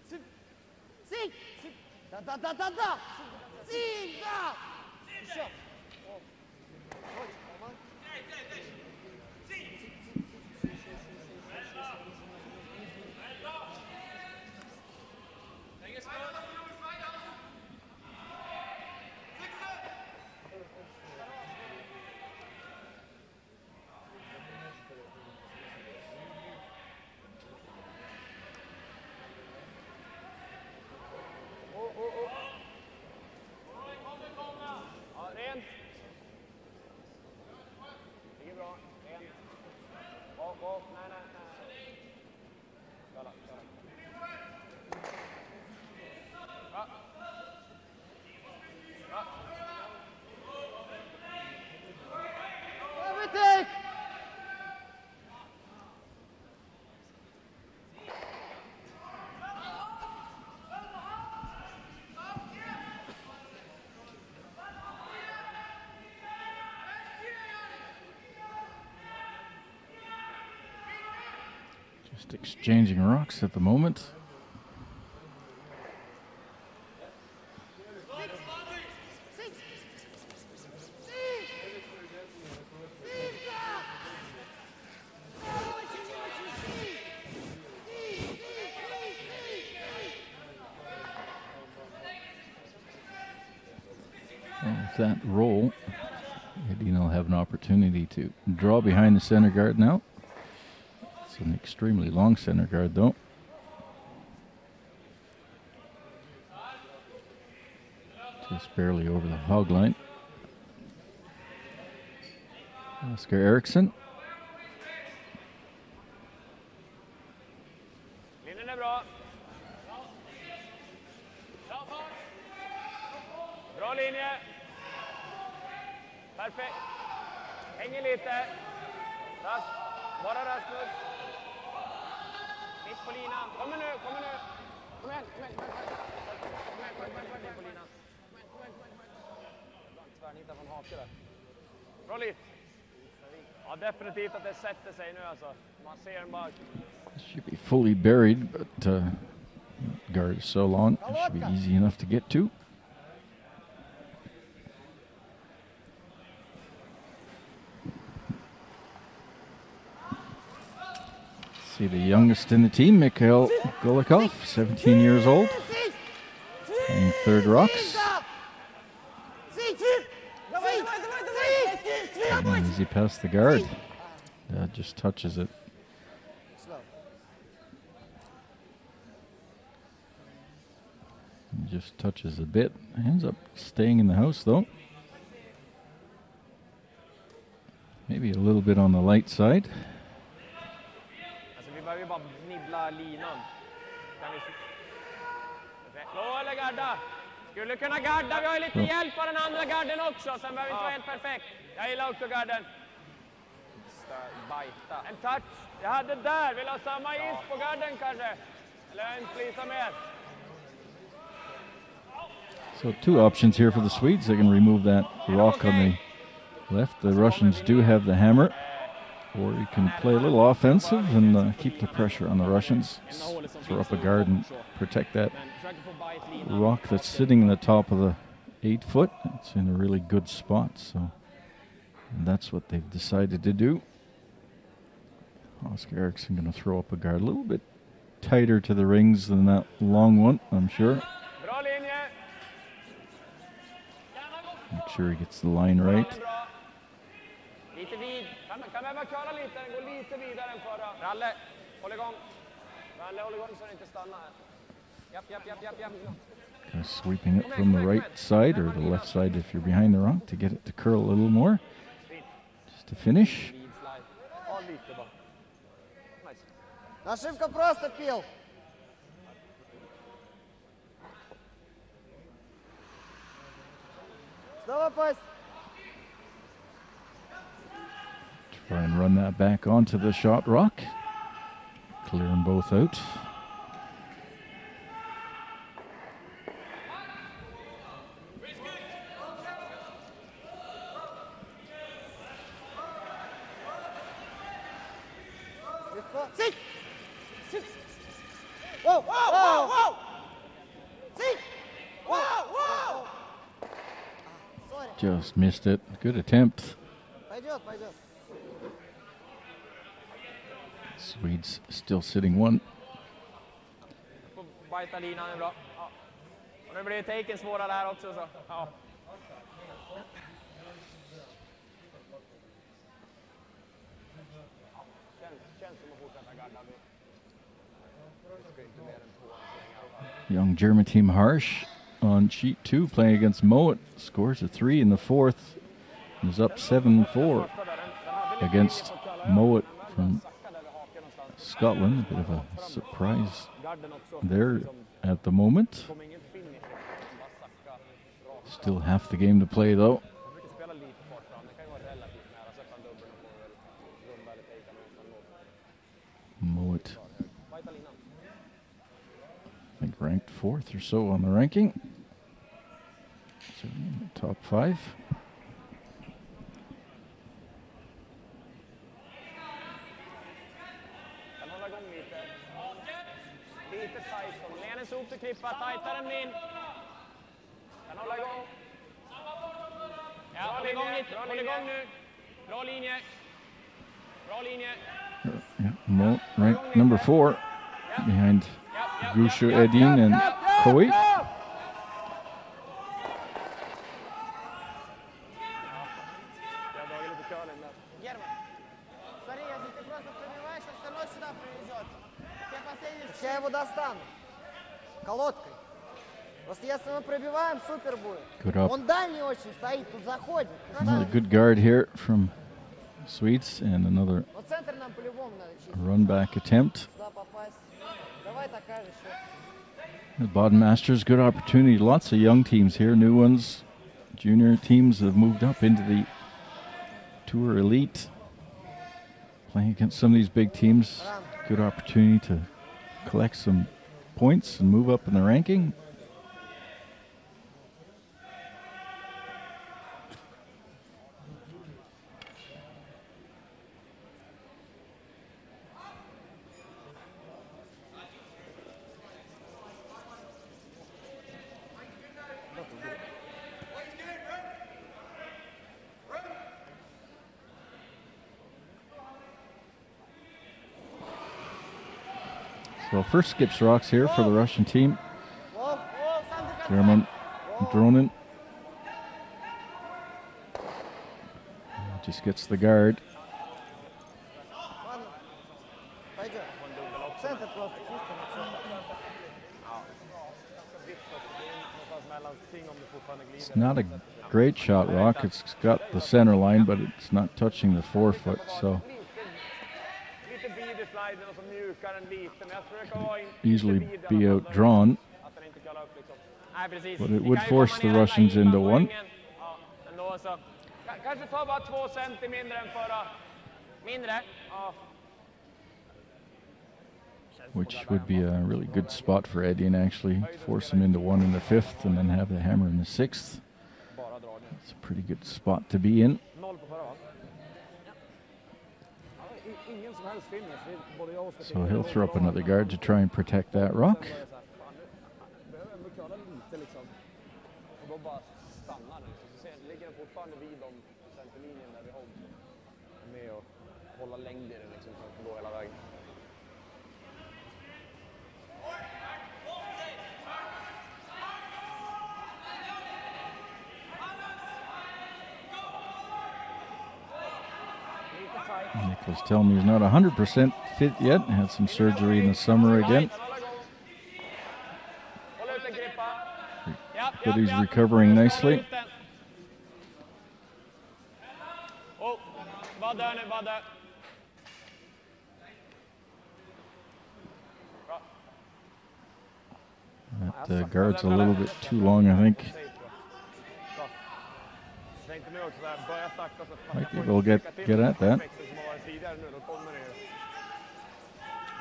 Сик. Сик. Да. Сик, да. Еще. Just exchanging rocks at the moment. Well, with that roll, Edin will have an opportunity to draw behind the center guard now. It's an extremely long center guard though. Just barely over the hog line. Oscar Eriksson. Linjen är bra. Bra linje. Perfekt. Hänger lite. Bara Rasmus. Mitt på linan. Kommer nu. Kom igen. Kom igen. Mitt på linan. Tvärnita från hake där. Bra lit. Ja, definitivt att det sätter sig nu alltså. Man ser den bara. Should be fully buried, but guard is so long, it should be easy enough to get to. See the youngest in the team, Mikhail Golikov, 17 years old, playing third rocks. And easy past the guard. Just touches it. Just touches a bit. Ends up staying in the house though. Maybe a little bit on the light side. Alltså vi behöver ju bara nibbla linan. Slå eller garda. Skulle kunna garda, vi har ju lite hjälp av den andra garden också. Sen behöver vi inte vara helt perfekt. Jag gillar också garden. En touch. Jag hade där. Vill ha samma is på garden kanske? Eller en flisa mer. So 2 options here for the Swedes. They can remove that rock on the left. The Russians do have the hammer. Or you can play a little offensive and keep the pressure on the Russians. Throw up a guard and protect that rock that's sitting in the top of the 8 foot. It's in a really good spot. So that's what they've decided to do. Oscar Eriksson going to throw up a guard a little bit tighter to the rings than that long one, I'm sure. Make sure he gets the line right. Lite vid. Kan behöva köra lite. Den går lite vidare än förra. Ralle, håll igång. Ralle, håll igång så den inte stannar. Japp. Kind of sweeping it from the right side or the left side if you're behind the rock to get it to curl a little more. Just to finish. Ошибка просто пил. Снова пасть. Try and run that back onto the shot rock. Clear them both out. Sit! Whoa! Sit! Whoa! Sorry. Just missed it. Good attempt. Пойдет. Swedes still sitting 1. Bajta linan är bra. Ja. Och nu blir taken svårare här också. Så. Ja. Känns som att fortsätta garda. Young German team Harsh on sheet 2 playing against Mowat. Scores a 3 in the 4th. Is up 7-4 against Mowat from Scotland. A bit of a surprise there at the moment. Still half the game to play though. Mowat, I think ranked 4th or so on the ranking. So top 5. Upp till klippa, tajtare än min. Kan hålla igång. Ja, håll igång nu. Bra linje. Mo ranked number 4 behind Gushu, Edin and Koi. Так я его достану. Колодкой. Просто если мы пробиваем, супер будет. Good up. Он дальний очень стоит, тут заходит. Another good guard here from Swedes, and another Но центр нам по-любому надо чистить. run back attempt. Сюда попасть. Давай такая же еще. The Baden Masters, good opportunity. Lots of young teams here, new ones. Junior teams have moved up into the Tour Elite. Playing against some of these big teams, good opportunity to collect some points and move up in the ranking. So first skips rocks here for the Russian team. German Doronin just gets the guard. Ладно. Пойдем. Центр просто чисто на It's not a great shot rock. It's got the center line, but it's not touching the forefoot. So easily be outdrawn. But it would force the Russians into one. Kanske ta bara 2 centi mindre än förra. Mindre. Ja. Which would be a really good spot for Edin, actually. Force him into one in the fifth and then have the hammer in the sixth. It's a pretty good spot to be in. So he'll throw up another guard to try and protect that rock. Nicholas telling me he's not 100% fit yet. Had some surgery in the summer again. But he's recovering nicely. That guard's a little bit too long, I think. Might be able to get at that.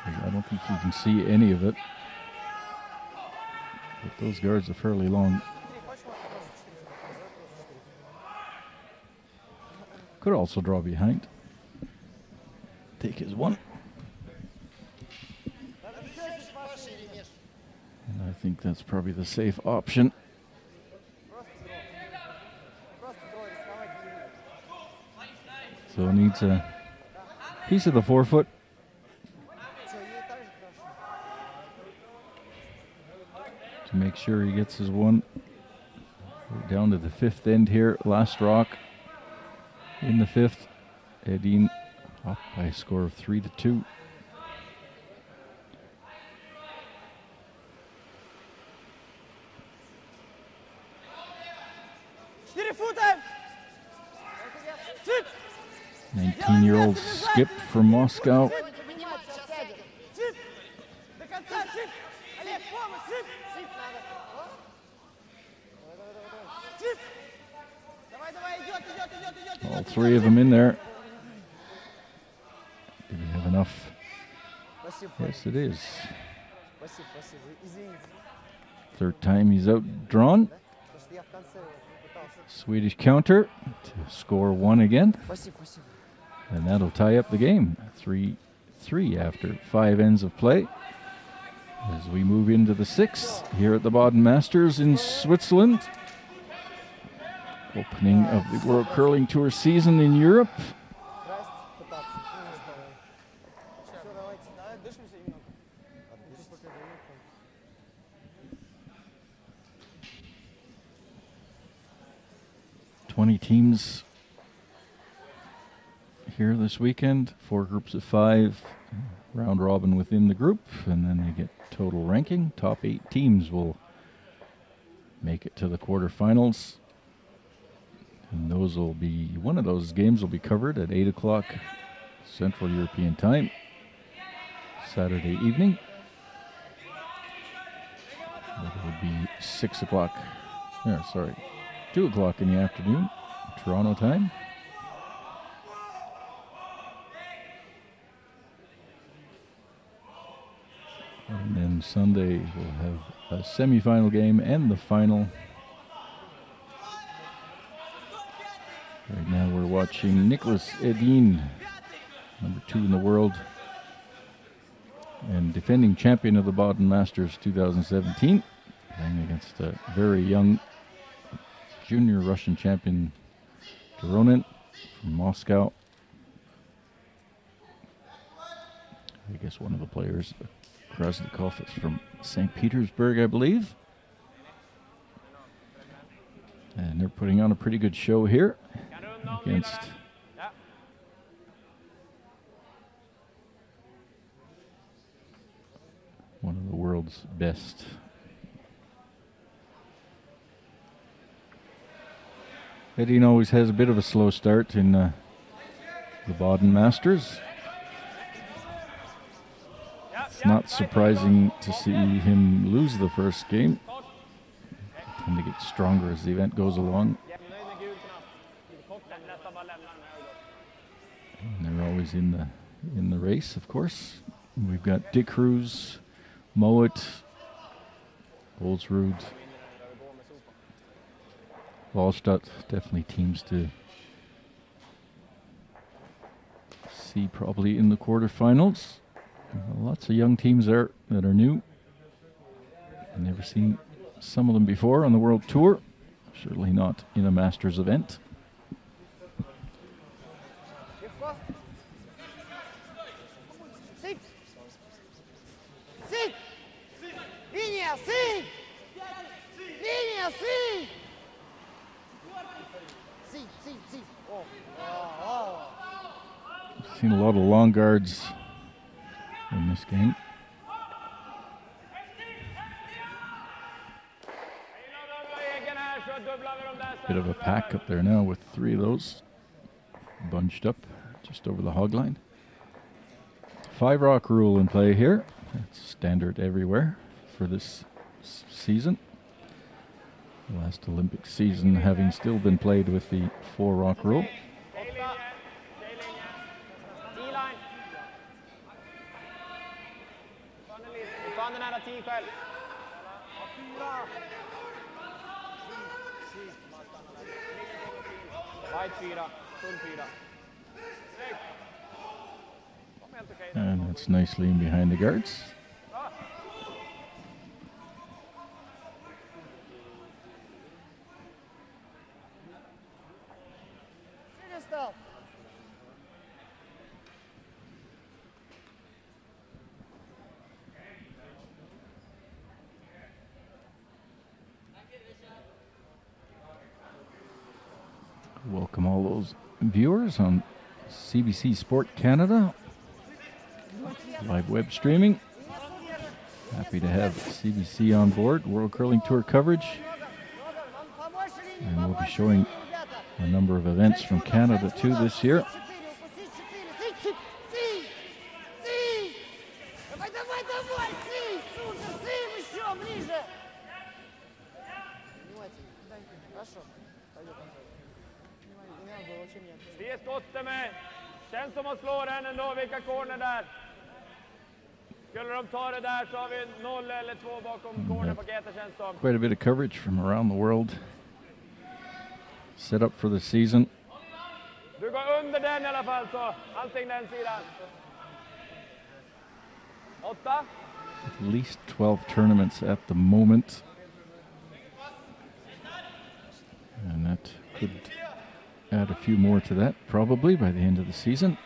I don't think you can see any of it. But those guards are fairly long. Could also draw behind. Take his one. And I think that's probably the safe option. So it needs a piece of the forefoot. To make sure he gets his one. We're down to the fifth end here. Last rock in the fifth. Edin up by a score of 3-2. Sit! 19-year-old Skip from Moscow. All three of them in there. Do we have enough? Yes, it is. Third time he's outdrawn. Swedish counter to score one again. And that'll tie up the game. 3-3 after 5 ends of play. As we move into the sixth here at the Baden Masters in Switzerland. Opening of the World Curling Tour season in Europe. Teams here this weekend. 4 groups of 5, round robin within the group, and then they get total ranking. Top 8 teams will make it to the quarterfinals. And those will be, one of those games will be covered at 8 o'clock Central European Time, Saturday evening. It would be 6 o'clock, 2 o'clock in the afternoon, Toronto time. And then Sunday we'll have a semi-final game and the final. Right now we're watching Nicholas Edin, number 2 in the world, and defending champion of the Baden Masters 2017, playing against a very young junior Russian champion, Doronin from Moscow. I guess one of the players, Krasnikov, is from St. Petersburg, I believe. And they're putting on a pretty good show here against one of the world's best. Edin always has a bit of a slow start in the Baden Masters. It's not surprising to see him lose the first game. They tend to get stronger as the event goes along. And they're always in the race, of course. We've got Dick Cruz, Mowat, Olsrud, Wallstatt, definitely teams to see probably in the quarterfinals. Lots of young teams there that are new. I've never seen some of them before on the World Tour. Certainly not in a Masters event. Seen a lot of long guards in this game. Bit of a pack up there now with 3 of those bunched up just over the hog line. 5 rock rule in play here. That's standard everywhere for this season. The last Olympic season having still been played with the 4 rock rule. And that's nicely in behind the guards. Welcome all those viewers on CBC Sport Canada, live web streaming. Happy to have CBC on board, World Curling Tour coverage. And we'll be showing a number of events from Canada too this year. Känns som att slå den ändå, vilka corner där. Skulle de ta det där så har vi 0 eller 2 bakom cornerpaketet känns som. Quite a bit of coverage from around the world. Set up for the season. Du går under den i alla fall så, allting den sidan. 8. At least 12 tournaments at the moment. And that could add a few more to that, probably, by the end of the season.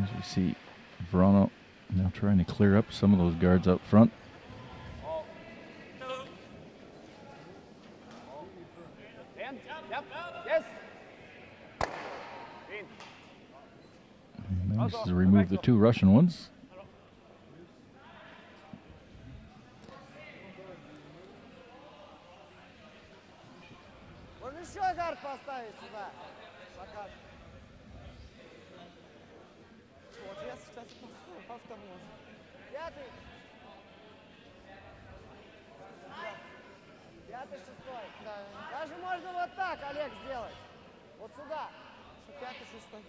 As we see Verano now trying to clear up some of those guards up front. Manages to remove the two Russian ones. Можно еще гард поставить сюда. Пока. Вот я сейчас повтор можно. Пятый. Пятый, шестой. Да, Даже можно вот так, Олег, сделать. Вот сюда. что пятый, шестой.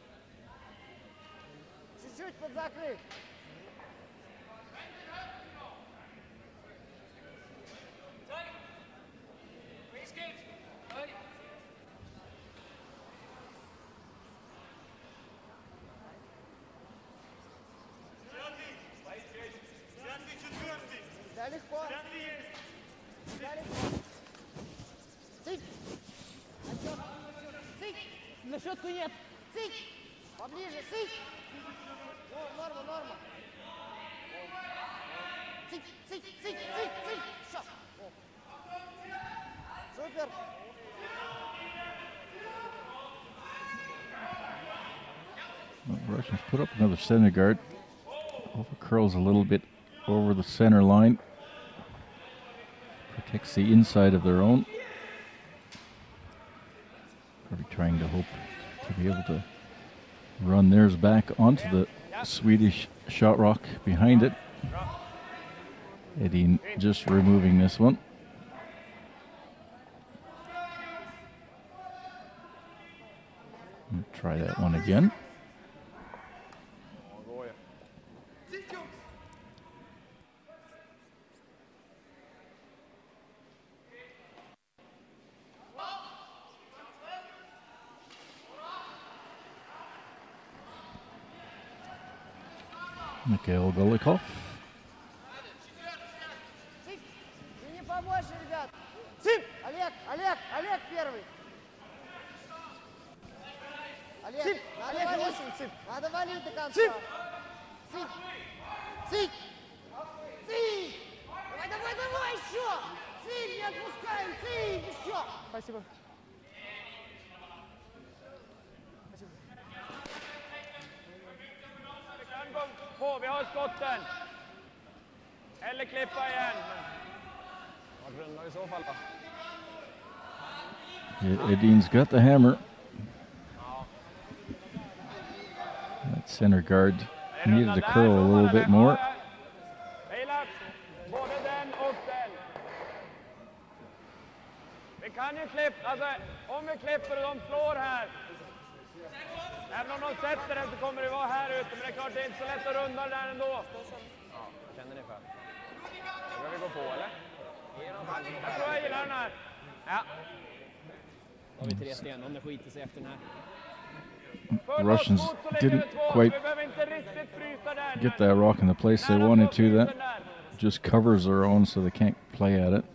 Чуть-чуть подзакрыть. Да, легко. Да, легко. Цик. Отчет. Цик. На щетку нет. Цик. Поближе, цик. О, норма, норма. Цик, цик, цик, цик, цик. Все. Супер. Well, the Russians put up another center guard. Over curls a little bit over the center line. Protects the inside of their own. Probably trying to hope to be able to run theirs back onto the Swedish shot rock behind it. Edin just removing this one. Try that one again. Mikhail Golikov. Цик. И не побольше, ребят. Цик. Олег, Олег, Олег первый. Олег, Цик. надо Олег, валить. очень цик. Надо валить до конца. Цик. Цик. Цик. Цик. Давай, давай, давай еще. Цик, не отпускаем. Цик, еще. Спасибо. På, vi har skotten. Eller klippa igen. Vart runda i så fall då? Edin's got the hammer. That center guard needed to curl a little bit more. Vilat. Både den och den. Vi kan ju klippa, alltså om vi klipper och de slår här. Även om de sätter den så kommer det vara här ute, men det är klart det är inte så lätt att runda där ändå. Ja, vad känner ni för? Ska vi gå på eller? Jag tror jag gillar den här. Ja. Då har vi 3 sten om det skiter sig efter den här. The Russians didn't quite get that rock in the place they wanted to. That just covers their own so they can't play at it.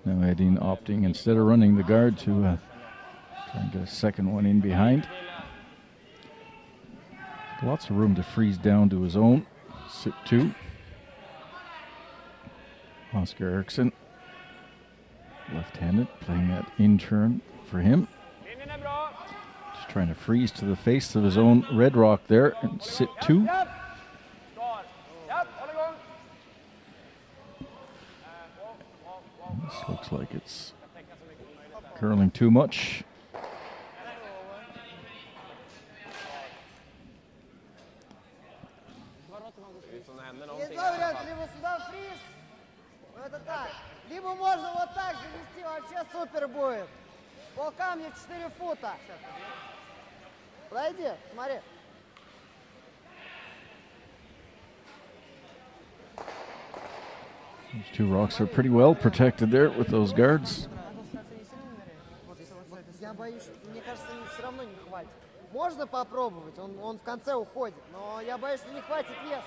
Now Edin opting, instead of running the guard, to try and get a second one in behind. Lots of room to freeze down to his own. Sit 2. Oscar Eriksson, left-handed, playing that in turn for him. Just trying to freeze to the face of his own red rock there and sit 2. This looks like it's curling too much. Есть два варианта, либо сюда фриз, ну это так, либо можно вот так же вести, вообще супер будет. По камню 4 фута. Подойди, смотри. These two rocks are pretty well protected there with those guards. Я боюсь, мне кажется, все равно не хватит. Можно попробовать, он в конце уходит, но я боюсь, что не хватит веса.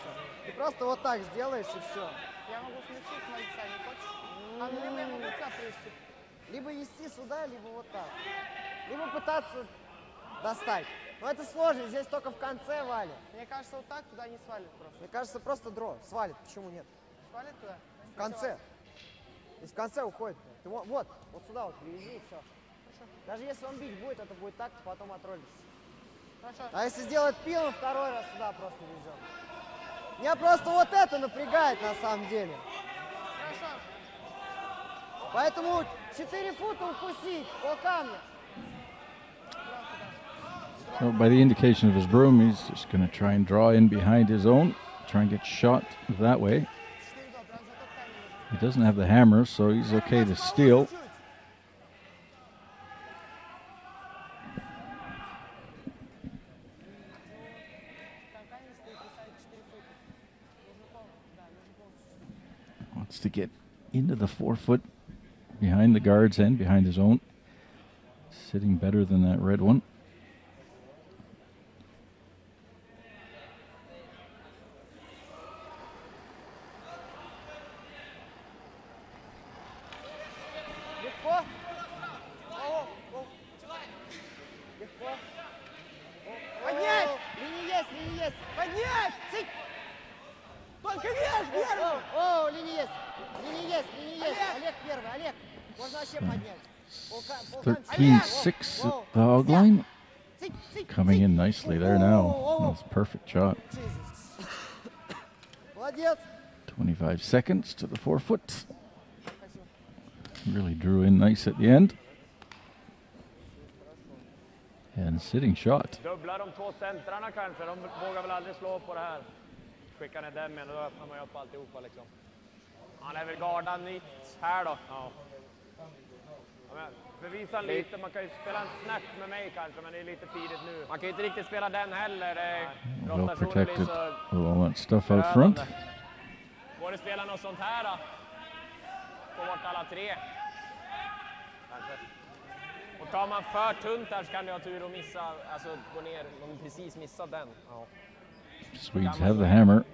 Ты просто вот так сделаешь и все. Я могу смягчить мальца, не хочешь? А ну либо я могу тебя привести. Либо вести сюда, либо вот так. Либо пытаться достать. Но это сложно, здесь только в конце валит. Мне кажется, вот так туда не свалит просто. Мне кажется, просто дро свалит, почему нет? Свалит туда? В конце. Здесь в конце уходит. Ты вот сюда вот привези и все. Даже если он бить будет, это будет так, ты потом отролишься. А если сделать пин, второй раз сюда просто везем. Меня просто вот это напрягает на самом деле. Поэтому 4 фута укусить по камню. So by the indication of his broom, he's just going to try and draw in behind his own, try and get shot that way. He doesn't have the hammer, so he's okay to steal. Wants to get into the 4 foot behind the guard's end, behind his own. Sitting better than that red one. Легко. Легко. Поднять! Линия есть. Поднять! Цик! Только вес, первый! О, линия есть. Олег первый, Олег. Можно вообще поднять. 13-6 at the hog line. Coming in nicely there now. That's a perfect shot. Молодец. 25 seconds to the 4 foot. Really drew in nice at the end. And sitting shot. Dubbla de 2 centrarna kanske. De vågar väl aldrig slå på det här. Skickar ner den med, då öppnar man ju upp alltihopa liksom. Han är väl gardad nytt här då. Ja. Förvisa lite, man kan ju spela en snärt med mig kanske, men det är lite tidigt nu. Man kan ju inte riktigt spela den heller. Well protected with all that stuff out front. Går det spela något sånt här då? Få bort alla 3. Kanske. Och tar man för tunt här så kan du ha tur att missa, alltså gå ner, de precis missat den. Ja. Swedes have the hammer.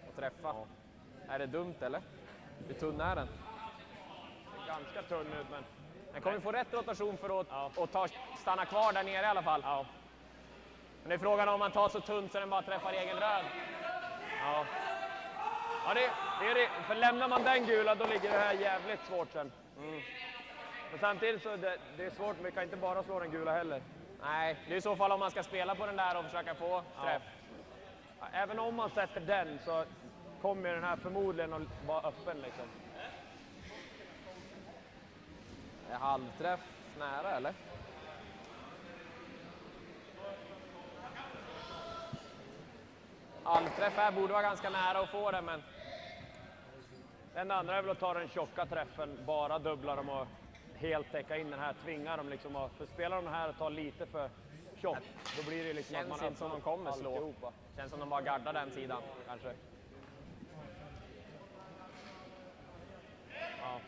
Och träffa. Ja. Är det dumt eller? Hur tunn är den? Ganska tunn ut, men den kommer få rätt rotation för att stanna kvar där nere i alla fall. Ja. Men det är frågan om man tar så tunt så den bara träffar egen röd. Ja, ja det är det. För lämnar man den gula då ligger det här jävligt svårt sen. Men samtidigt så det är svårt, men vi kan inte bara slå den gula heller. Nej, det är i så fall om man ska spela på den där och försöka få träff. Ja. Även om man sätter den så kommer den här förmodligen att vara öppen liksom. Är halvträff nära eller? Halvträff här borde vara ganska nära att få det, men den andra är väl att ta den tjocka träffen, bara dubbla dem och helt täcka in den här, tvinga dem liksom att, för spelar de här och tar lite för tjockt, då blir det liksom känns att man inte som de kommer slå. Känns som de bara gardar den sidan kanske. Ja.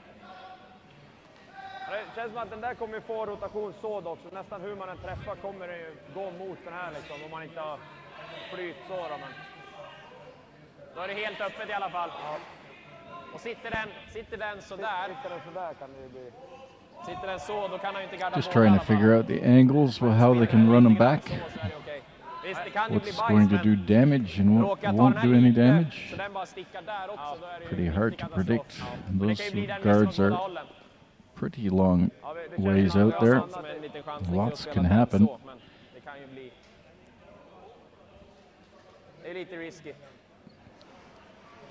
Det känns som att den där kommer få rotationssåd också. Nästan hur man än träffar kommer det ju gå mot den här liksom, om man inte har flytsår. Men då är det helt öppet i alla fall. Ja. Och sitter den sådär. Sitter den sådär kan det ju bli. Sitter den så, då kan han ju inte garda. Just trying to figure out the angles, how they can run them back. What's going to do damage and what won't do any damage. Pretty hard to predict. Those guards are pretty long ways out there. Lots can happen.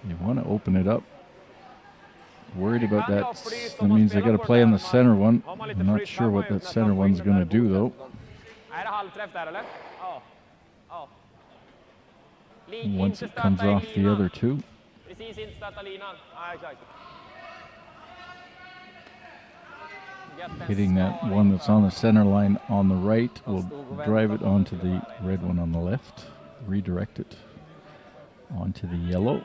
You want to open it up. Worried about that. That means they got to play in the center one. I'm not sure what that center one's going to do though. Once it comes off the other two. Hitting that one that's on the center line on the right will drive it onto the red one on the left, redirect it onto the yellow.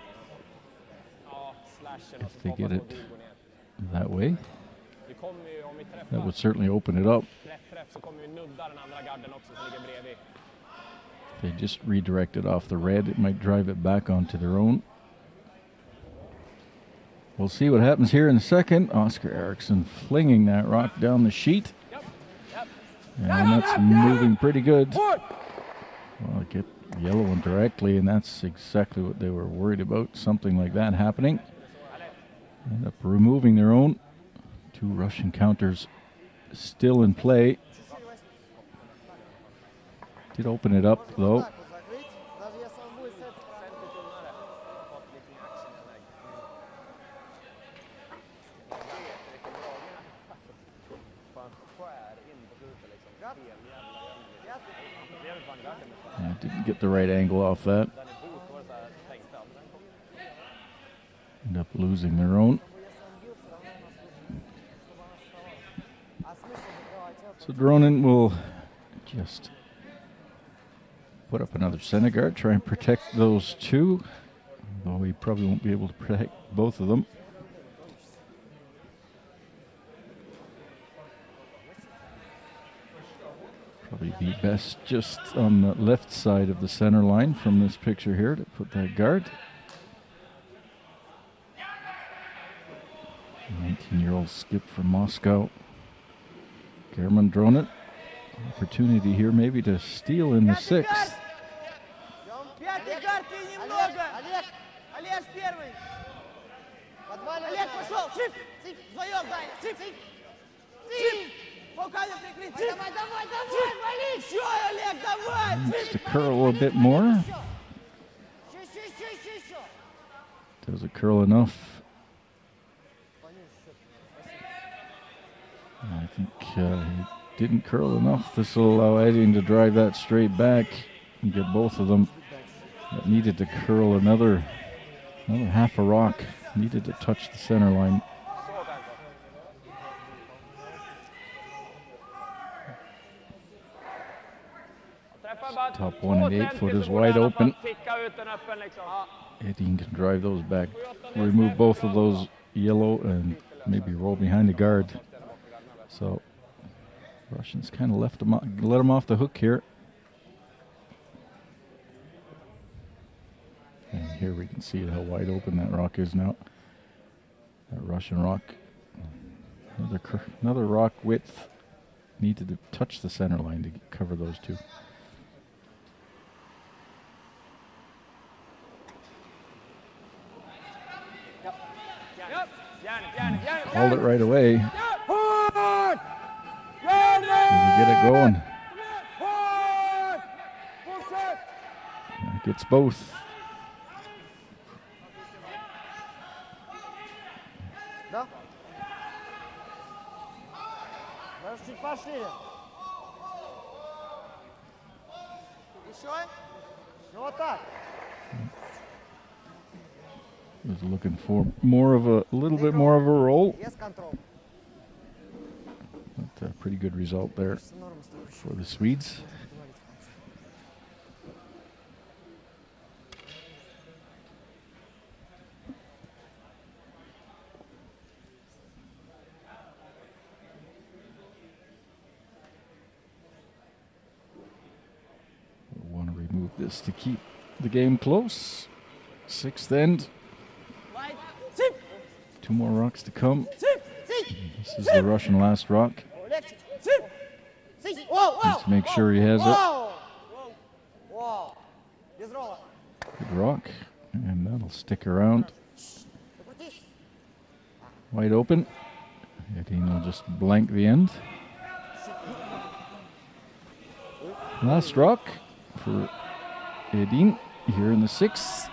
If they get it that way, that would certainly open it up. If they just redirect it off the red, it might drive it back onto their own. We'll see what happens here in a second. Oscar Eriksson flinging that rock down the sheet. And that's moving pretty good. Well, get yellow one directly, and that's exactly what they were worried about, something like that happening. End up removing their own. Two Russian counters still in play. Did open it up though. Так вот закрыть, даже если он будет с этой стороны. Yeah, didn't get the right angle off that. End up losing their own. А смысл закрывать это? So Doronin will just put up another center guard, try and protect those two, though he probably won't be able to protect both of them. Probably be best just on the left side of the center line from this picture here to put that guard. 19-year-old skip from Moscow. German Doronin. Opportunity here maybe to steal in the sixth. Пятый карты немного. Олег. Олег первый. Олег пошел. Цып. Вдвоем, Даня. Цып. Полками прикрыть. Давай, давай, давай, вали. Еще, Олег, давай. Needs to curl a bit more. Еще. Does it curl enough? I think he didn't curl enough. This will allow Edin to drive that straight back and get both of them. It needed to curl another half a rock. Needed to touch the center line. Top one and 8 foot is wide open. Edin can drive those back. Remove both of those yellow and maybe roll behind the guard. So Russians kind of let him off the hook here. And here we can see how wide open that rock is now. That Russian rock. Another rock width. Needed to touch the center line to cover those two. Called it right away. Get it going. Gets both. Да? Даже чуть пошире. Еще? Ну вот так. Was looking for a little bit more of a roll. Без контроля. But a pretty good result there for the Swedes. We'll want to remove this to keep the game close. Sixth end. Two more rocks to come. This is the Russian last rock. Needs to make sure he has it. Good rock. And that'll stick around. Wide open. Edin will just blank the end. Last rock for Edin here in the sixth.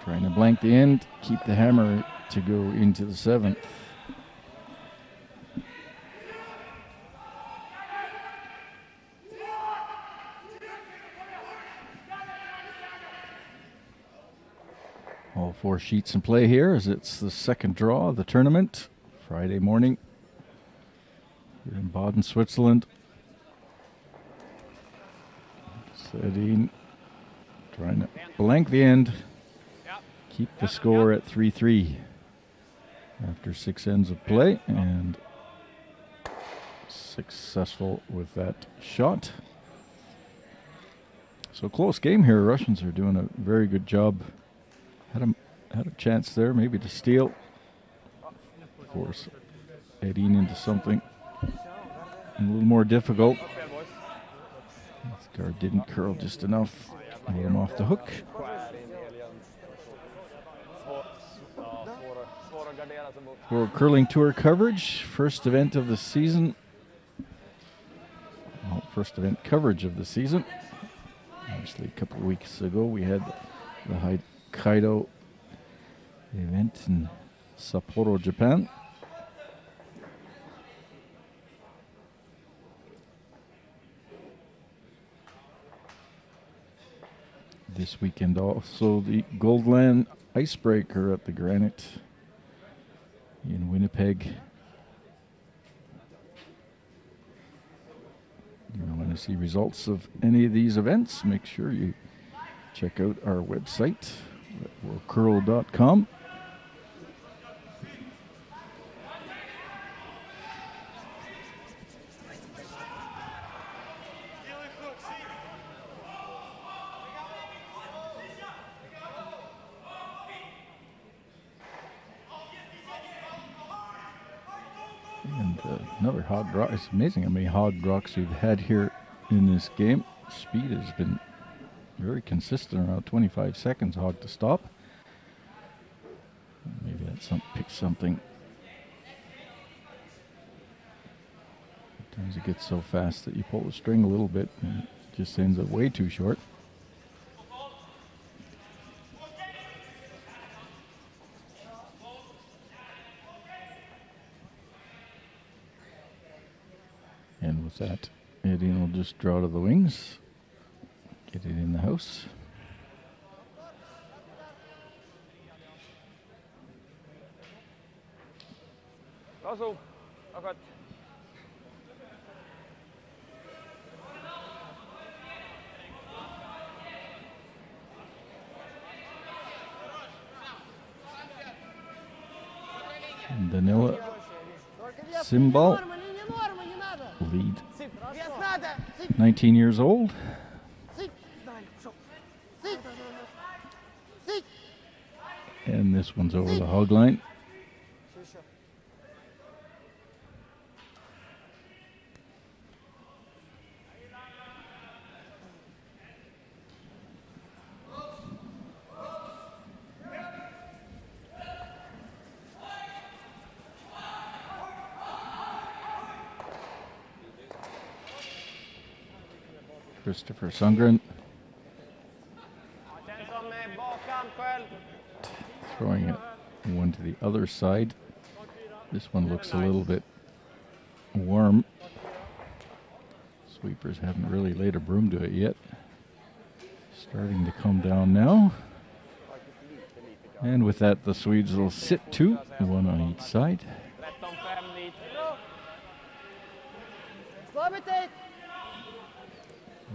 Trying to blank the end, keep the hammer to go into the seventh. All four sheets in play here as it's the second draw of the tournament. Friday morning here in Baden, Switzerland. Edin trying to blank the end. Keep the score at 3-3 after 6 ends of play, and successful with that shot. So close game here. Russians are doing a very good job. Had a chance there maybe to steal. Force Edin into something a little more difficult. This guard didn't curl just enough. Let him off the hook. For curling tour coverage, first event of the season. first event coverage of the season. Obviously, a couple of weeks ago, we had the Hokkaido event in Sapporo, Japan. This weekend also the Goldland Icebreaker at the Granite in Winnipeg. If you want to see results of any of these events, make sure you check out our website at worldcurl.com. Another hog rock. It's amazing how many hog rocks we've had here in this game. Speed has been very consistent, around 25 seconds hog to stop. Maybe that's pick something. Sometimes it gets so fast that you pull the string a little bit and it just ends up way too short. And with that, Edin will just draw to the wings, get it in the house. Kasu, akkurat. And Danila Simbal lead, 19 years old. And this one's over the hog line. Christopher Sundgren throwing it one to the other side. This one looks a little bit warm. Sweepers haven't really laid a broom to it yet. Starting to come down now. And with that, the Swedes will sit two, one on each side.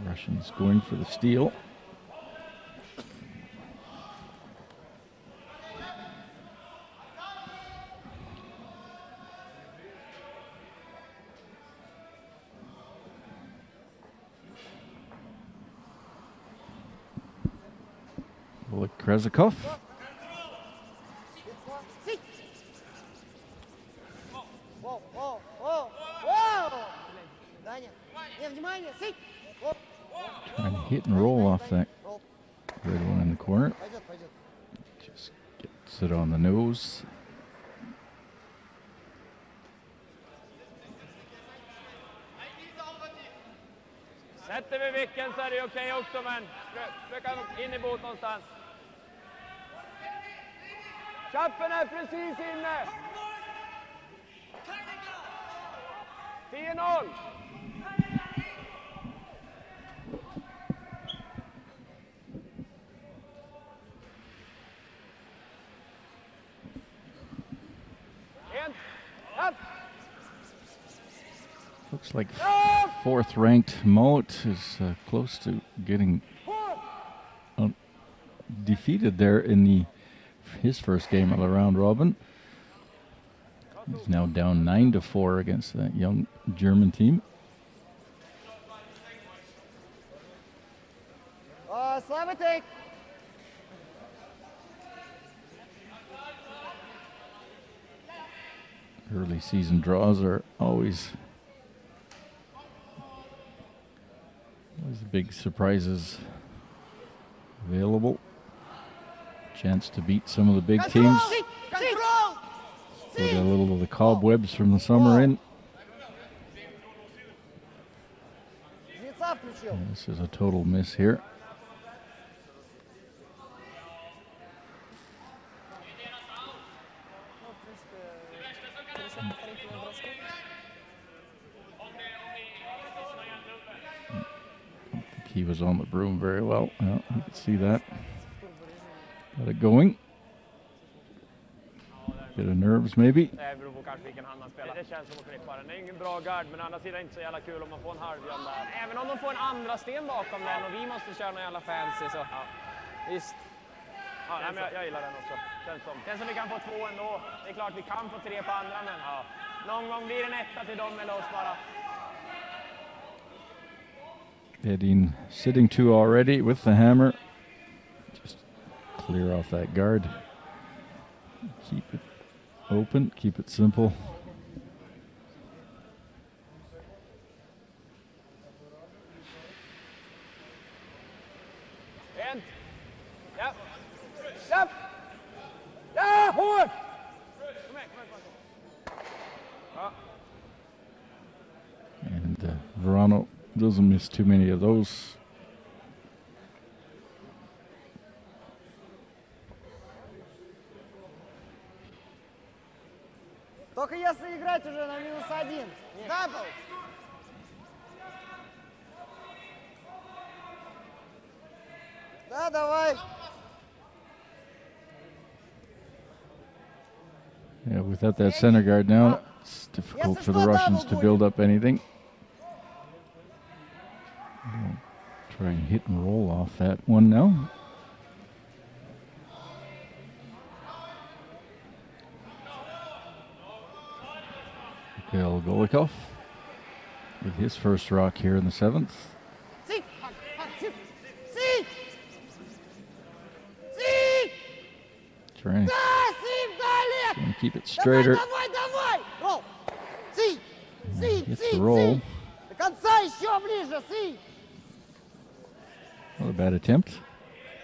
Russians going for the steal. Krezikov. Trying to hit and roll off that red one in the corner. Just gets it on the nose. Sätter vi vicken så är det okej också, men försöka in i båt någonstans. Chappen är precis inne. 10-0. Looks like fourth-ranked Moat is close to getting defeated there in his first game of the round robin. He's now down 9-4 against that young German team. Slavitek. Early season draws are always the big surprises available. Chance to beat some of the big teams. Get a little of the cobwebs from the summer in. Включил. This is a total miss here. Ну, в принципе, перешел на повторительные броски. He was on the broom very well. Yeah, you can see that. В турборежиме. Got it going. Bit of nerves maybe. Det beror på kanske vilken hand man spelar. Det känns som att klippa den. Det är ingen bra guard, men å andra sidan inte så jävla kul om man får en halvjämn där. Även om de får en andra sten bakom den och vi måste köra någon jävla fancy så. Ja. Visst. Ja, nej, men jag gillar den också. Känns som vi kan få 2 ändå. Det är klart vi kan få 3 på andra, men ja. Någon gång blir det en etta till dem eller oss bara. Edin sitting 2 already with the hammer. Just clear off that guard. Keep it open, keep it simple. Rent. Ja. Ja. Ja, hårt! Kom igen. Ja. And Verano doesn't miss too many of those. Только если играть уже на -1. Дабл. Да, давай. Yeah, without that center guard now, it's difficult for the Russians to build up anything. Try and hit and roll off that one now. Mikhail Golikov with his first rock here in the 7th. Сик. Сик. Сик. Trying Да, Сик, далее. to keep it straighter. Давай. Ролл. Сик. Сик, Gets Сик, the roll. Сик. До конца еще ближе, Сик. Not a bad attempt.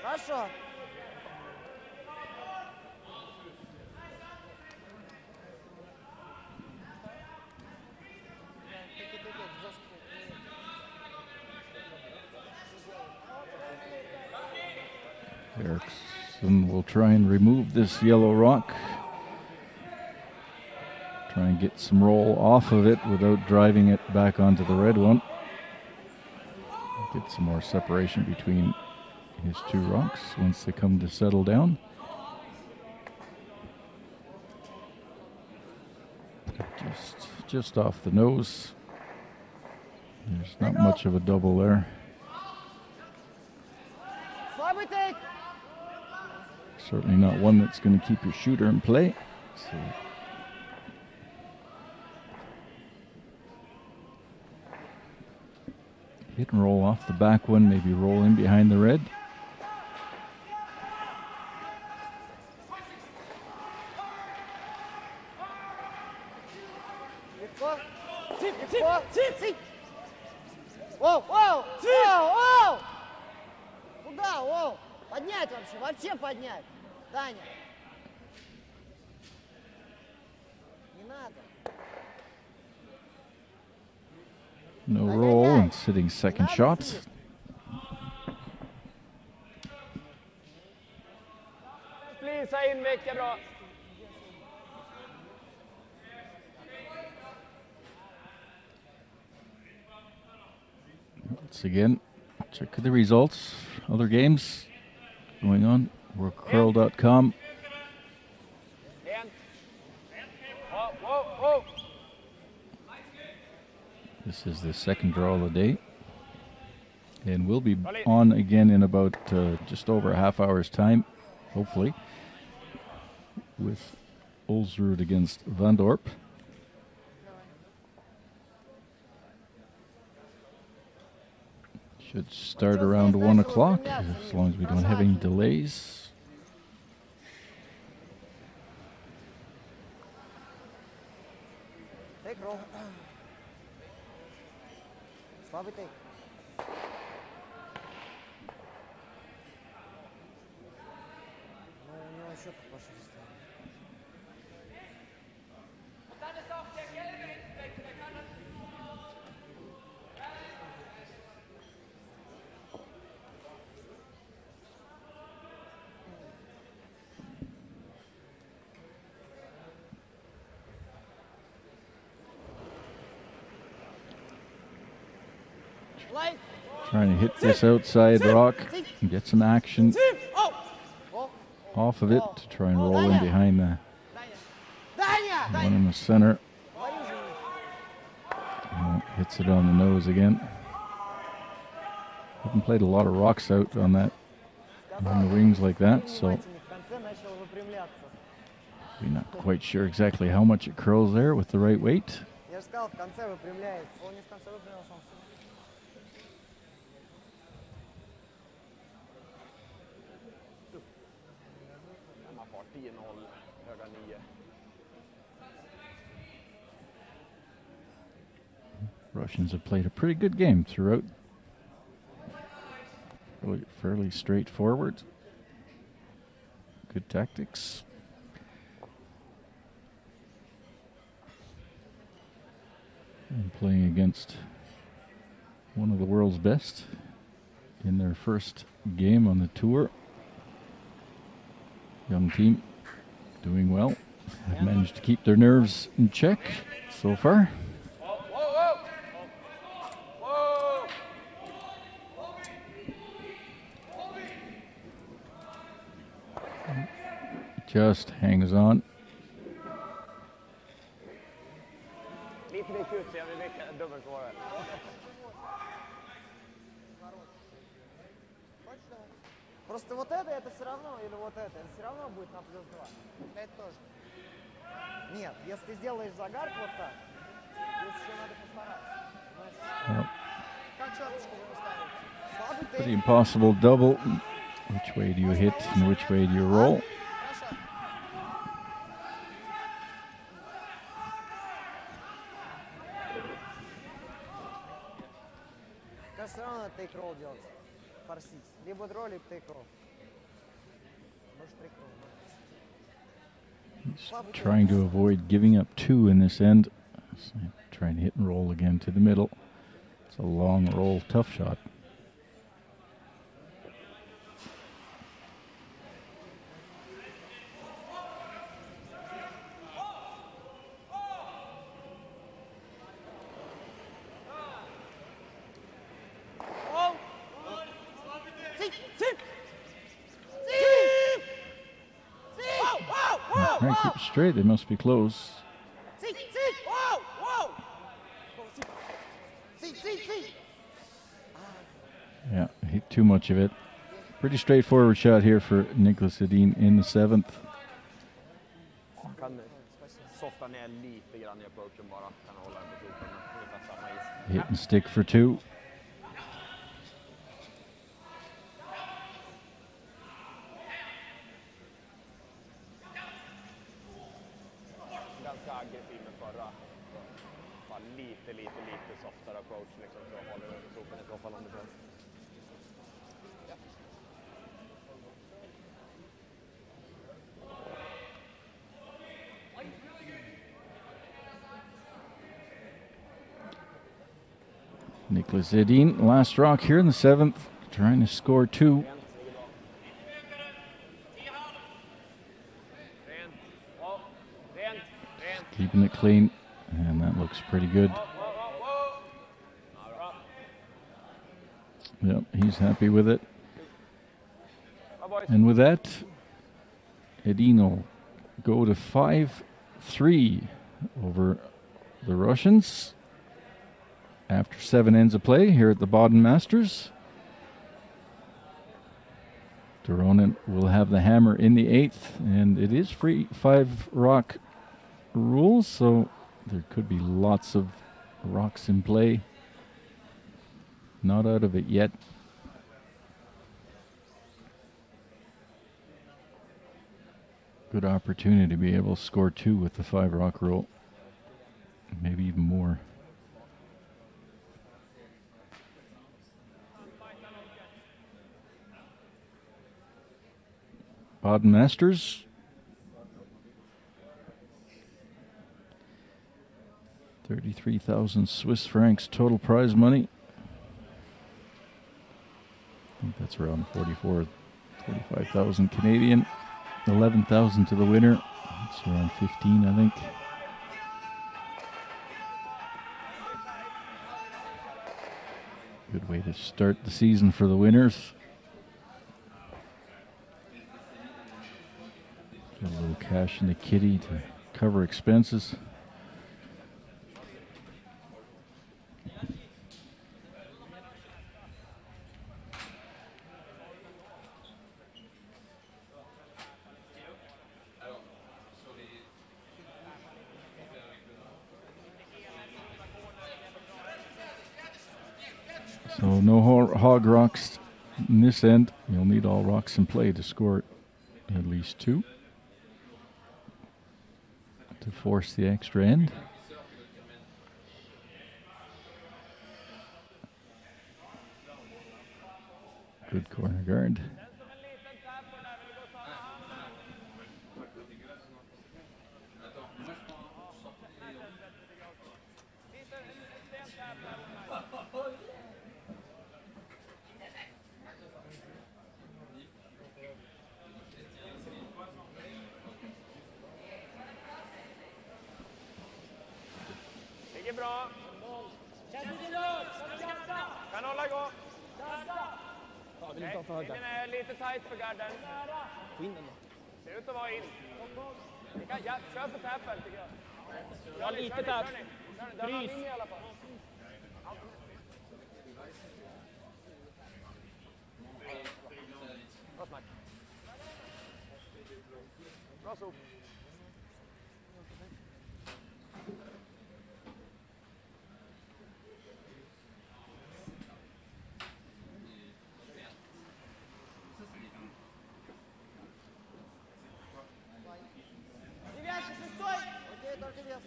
Хорошо. Eriksson will try and remove this yellow rock. Try and get some roll off of it without driving it back onto the red one. Get some more separation between his 2 rocks once they come to settle down. Just off the nose. There's not much of a double there. Слабый тейк. Certainly not one that's going to keep your shooter in play. So hit and roll off the back one, maybe roll in behind the red. Легко. Легко. Сик. Воу, воу, воу, воу. Куда, воу? Поднять вообще поднять. Таня. Не надо. No roll and sitting second shot. Flisa in mycket bra. Once again, check the results. Other games going on. Workcurl.com. Whoa. This is the second draw of the day. And we'll be on again in about just over a half hour's time, hopefully, with Olsrud against Van Dorp. Should start around 1 o'clock, as long as we don't have any delays. Тейк, ролл. Слабый тейк. Ну, у него щетка пошли стала. Light. Trying to hit this outside rock and get some action off of it to try and roll in behind the one in the center. Hits it on the nose again. Haven't played a lot of rocks out on that, on the wings like that, so we're not quite sure exactly how much it curls there with the right weight. Я же сказал, в конце выпрямляется. Он не в конце выпрямился, он Man får 10-0, höga 9. Russians have played a pretty good game throughout. Really fairly straightforward. Good tactics. And playing against one of the world's best in their first game on the tour. Young team doing well. Have managed to keep their nerves in check so far. Just hangs on. Lite mycket ut, ser vi vilka dubbelsvårare. Просто вот это все равно, или вот это все равно будет на плюс 2. Это тоже. Нет, если ты сделаешь загар вот так, здесь еще надо постараться. Как шапочку вы ставите? Слабый Pretty тейк. impossible double. Which way do you hit and which way do you roll? Хорошо. Кажется, все равно надо тейк-ролл делать. Форсить. Либо дро, либо тейк-ролл. Может, тейк-ролл. Trying to avoid giving up 2 in this end. So trying to hit and roll again to the middle. It's a long roll, tough shot. Trying to keep it straight, they must be close. Yeah, hit too much of it. Pretty straightforward shot here for Nicholas Edin in the 7th. Man kan softa ner lite grann i approachen bara. Kan hålla den på foten, ungefär samma is. Hit and stick for 2. Ganska aggressiv med förra. Bara lite softare approach liksom, så håller den på foten i så fall om det behövs. Nicholas Edin, last rock here in the 7th, trying to score 2. Keeping it clean, and that looks pretty good. Yep, he's happy with it. And with that, Edin will go to 5-3 over the Russians after 7 ends of play here at the Baden Masters. Doronin will have the hammer in the 8th, and it is free 5 rock rules, so there could be lots of rocks in play. Not out of it yet. Good opportunity to be able to score 2 with the 5 rock rule. Maybe even more. Baden Masters. $33,000 Swiss francs total prize money. I think that's around 45,000 Canadian. 11,000 to the winner. It's around 15, I think. Good way to start the season for the winners. Get a little cash in the kitty to cover expenses. So no hog rocks in this end. You'll need all rocks in play to score at least 2 to force the extra end. Good corner guard. Ligger bra. Kan hålla igång. Okej, linjen är lite tight för garden. Ser ut att vara in. Ja, kör på tappen tycker jag. Ja, lite tapp. Där var linje i alla fall. Bra snack. Bra sop. Только вес.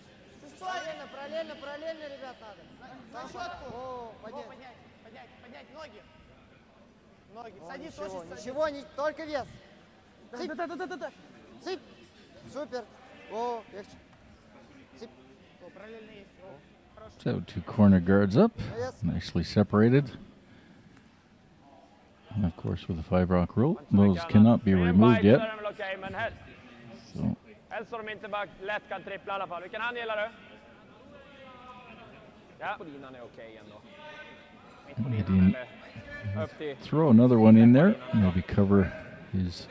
Параллельно, параллельно, параллельно, ребят, надо. На щетку. О, поднять. Поднять ноги. Ноги. О, Садись, ничего, очень садись. ничего, только вес. Цып. Да. Цып. Супер. О, легче. Цып. О, параллельно есть. О, хорошо. So 2 corner guards up, Yes. nicely separated. And of course with the 5 rock rule, those cannot be removed yet. Okej, men helst. So Helst så de inte bara lätt kan trippla i alla fall. Vilken hand gillar du? Ja. På linan är okej ändå. Mitt på linan Edin, eller upp till... throw another one in there, maybe cover his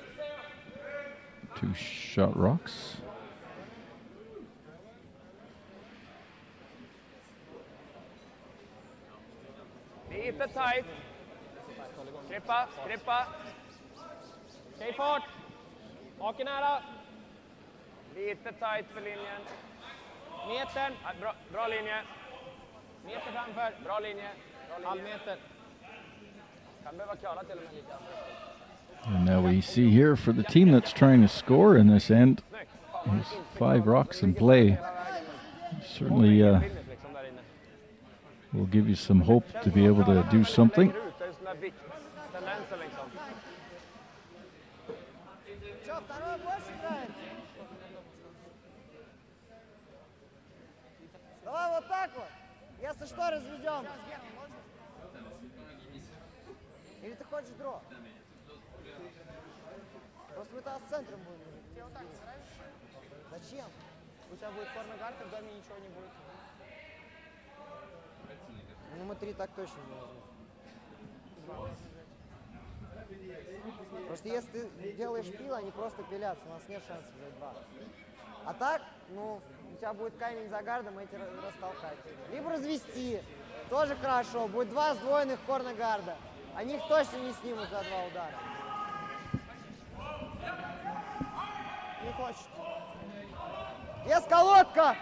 2 shot rocks. Lite tight. Grippa. Okej, fart. Haken nära. Lite tight för linjen. Metern. Ja, bra linje. Meter framför. Bra linje. Halvmeter. Kan behöva klara till och med lite. And now we see here for the team that's trying to score in this end, there's 5 rocks in play. Certainly Liksom där inne. will give you some hope to be able to do something. Det är en sån där vikttendenser liksom. Че, второй больше нравится? Давай вот так вот. Если что, разведем. Или ты хочешь дро? Просто мы там с центром будем. Тебе вот так нравится? Зачем? У тебя будет корнер-гард, и в доме ничего не будет. Ну мы 3 так точно не возьмем. Просто если ты делаешь пил, они просто пилятся, у нас нет шансов взять 2. А так, ну, у тебя будет камень за гардом, эти растолкать. Либо развести, тоже хорошо, будет 2 сдвоенных корнер-гарда. Они их точно не снимут за 2 удара. Не хочет. Есть колодка!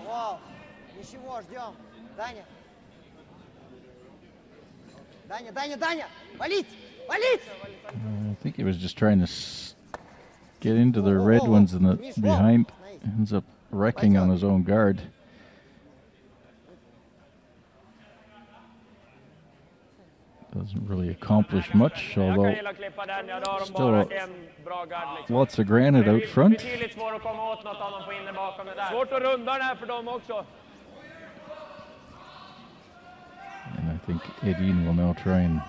Вау. Ничего, ждем. Даня. Даня! Валить! I think he was just trying to get into the red ones in the behind. Ends up wrecking on his own guard. Doesn't really accomplish much, Jag although kan gilla att klippa den, ja, då har de still bara en bra guard liksom. lots of granite out front. Betydligt svårt att komma åt något av dem på inne bakom det där. Svårt att runda den här för dem också. And I think Edin will now try and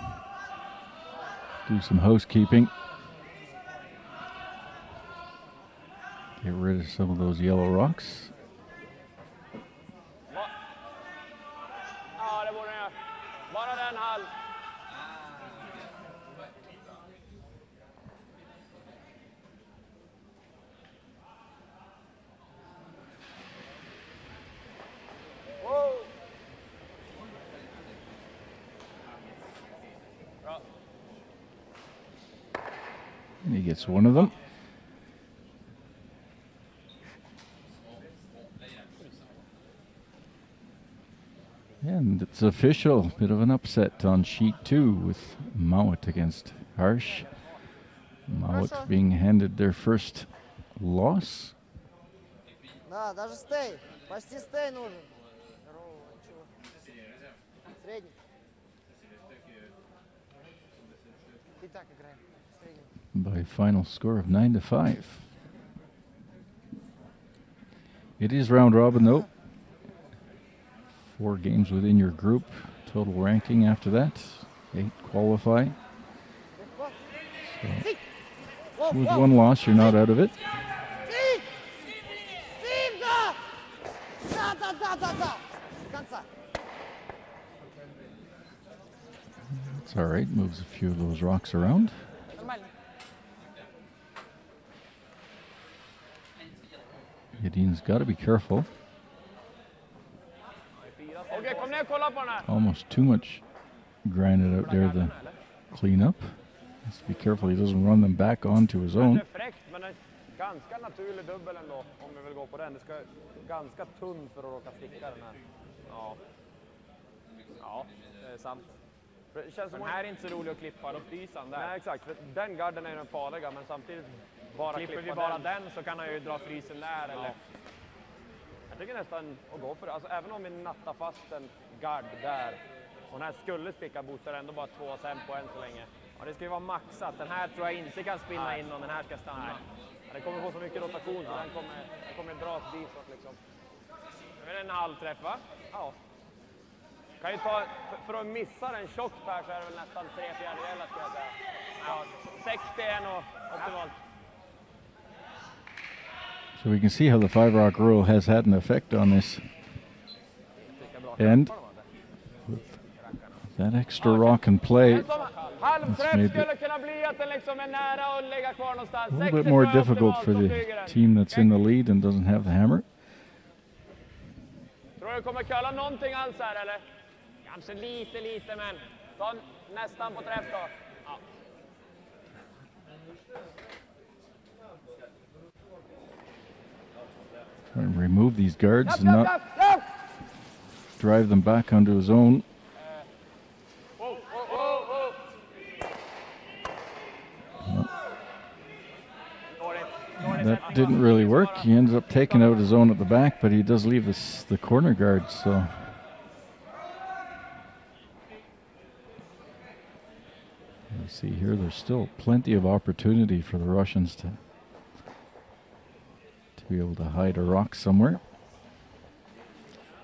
do some housekeeping. Get rid of some of those yellow rocks. Ja, det borde den göra. Bara den halv. And he gets one of them. And it's official, bit of an upset on sheet 2 with Mouat against Harsh. Mouat being handed their first loss. Да, даже стей. Почти стей нужен. Средний. И так играем. Средний. By a final score of 9-5. It is round robin though. 4 games within your group. Total ranking after that. 8 qualify. So, with one loss, you're not out of it. It's all right. Moves a few of those rocks around. Edin's got to be careful. Okej, kom ner, kolla på den här. Almost too much granite out there to clean up. Has to be careful he doesn't run them back onto his own. Det är fräckt, men en ganska naturlig dubbel ändå, om vi vill gå på den. Det ska ganska tunn för att råka sticka den här. Ja. Ja, det är sant. Det känns som den här är inte så rolig att klippa, då fryser han där. Nej, exakt. För den garden är ju den farliga, men samtidigt bara klipper vi bara den så kan han ju dra frysen där. Ja. Eller... Jag tycker nästan att gå för det. Alltså, även om vi nattar fast en gard där och den här skulle sticka boostar ändå bara 2 tempo än så länge. Ja, det ska ju vara maxat. Den här tror jag inte kan spinna in om den här ska stanna. Ja, det kommer få så mycket rotation så den kommer dras ditåt liksom. Nu är det en halvträff, va? Ja. Kan ju ta, för att missa en tjock här så är det väl nästan 3/4 skulle jag säga. Ja, 60 är nog optimalt. So we can see how the 5-rock rule has had an effect on this end. With that extra rock in play, it's made it a little bit more difficult for the team that's in the lead and doesn't have the hammer. Tror du kommer köra någonting alls här eller? Kanske lite men ta nästan på träff då. Ja. And remove these guards and not drive them back onto his own. That didn't really work. He ends up taking out his own at the back, but he does leave the corner guard, so. You see here, there's still plenty of opportunity for the Russians to be able to hide a rock somewhere.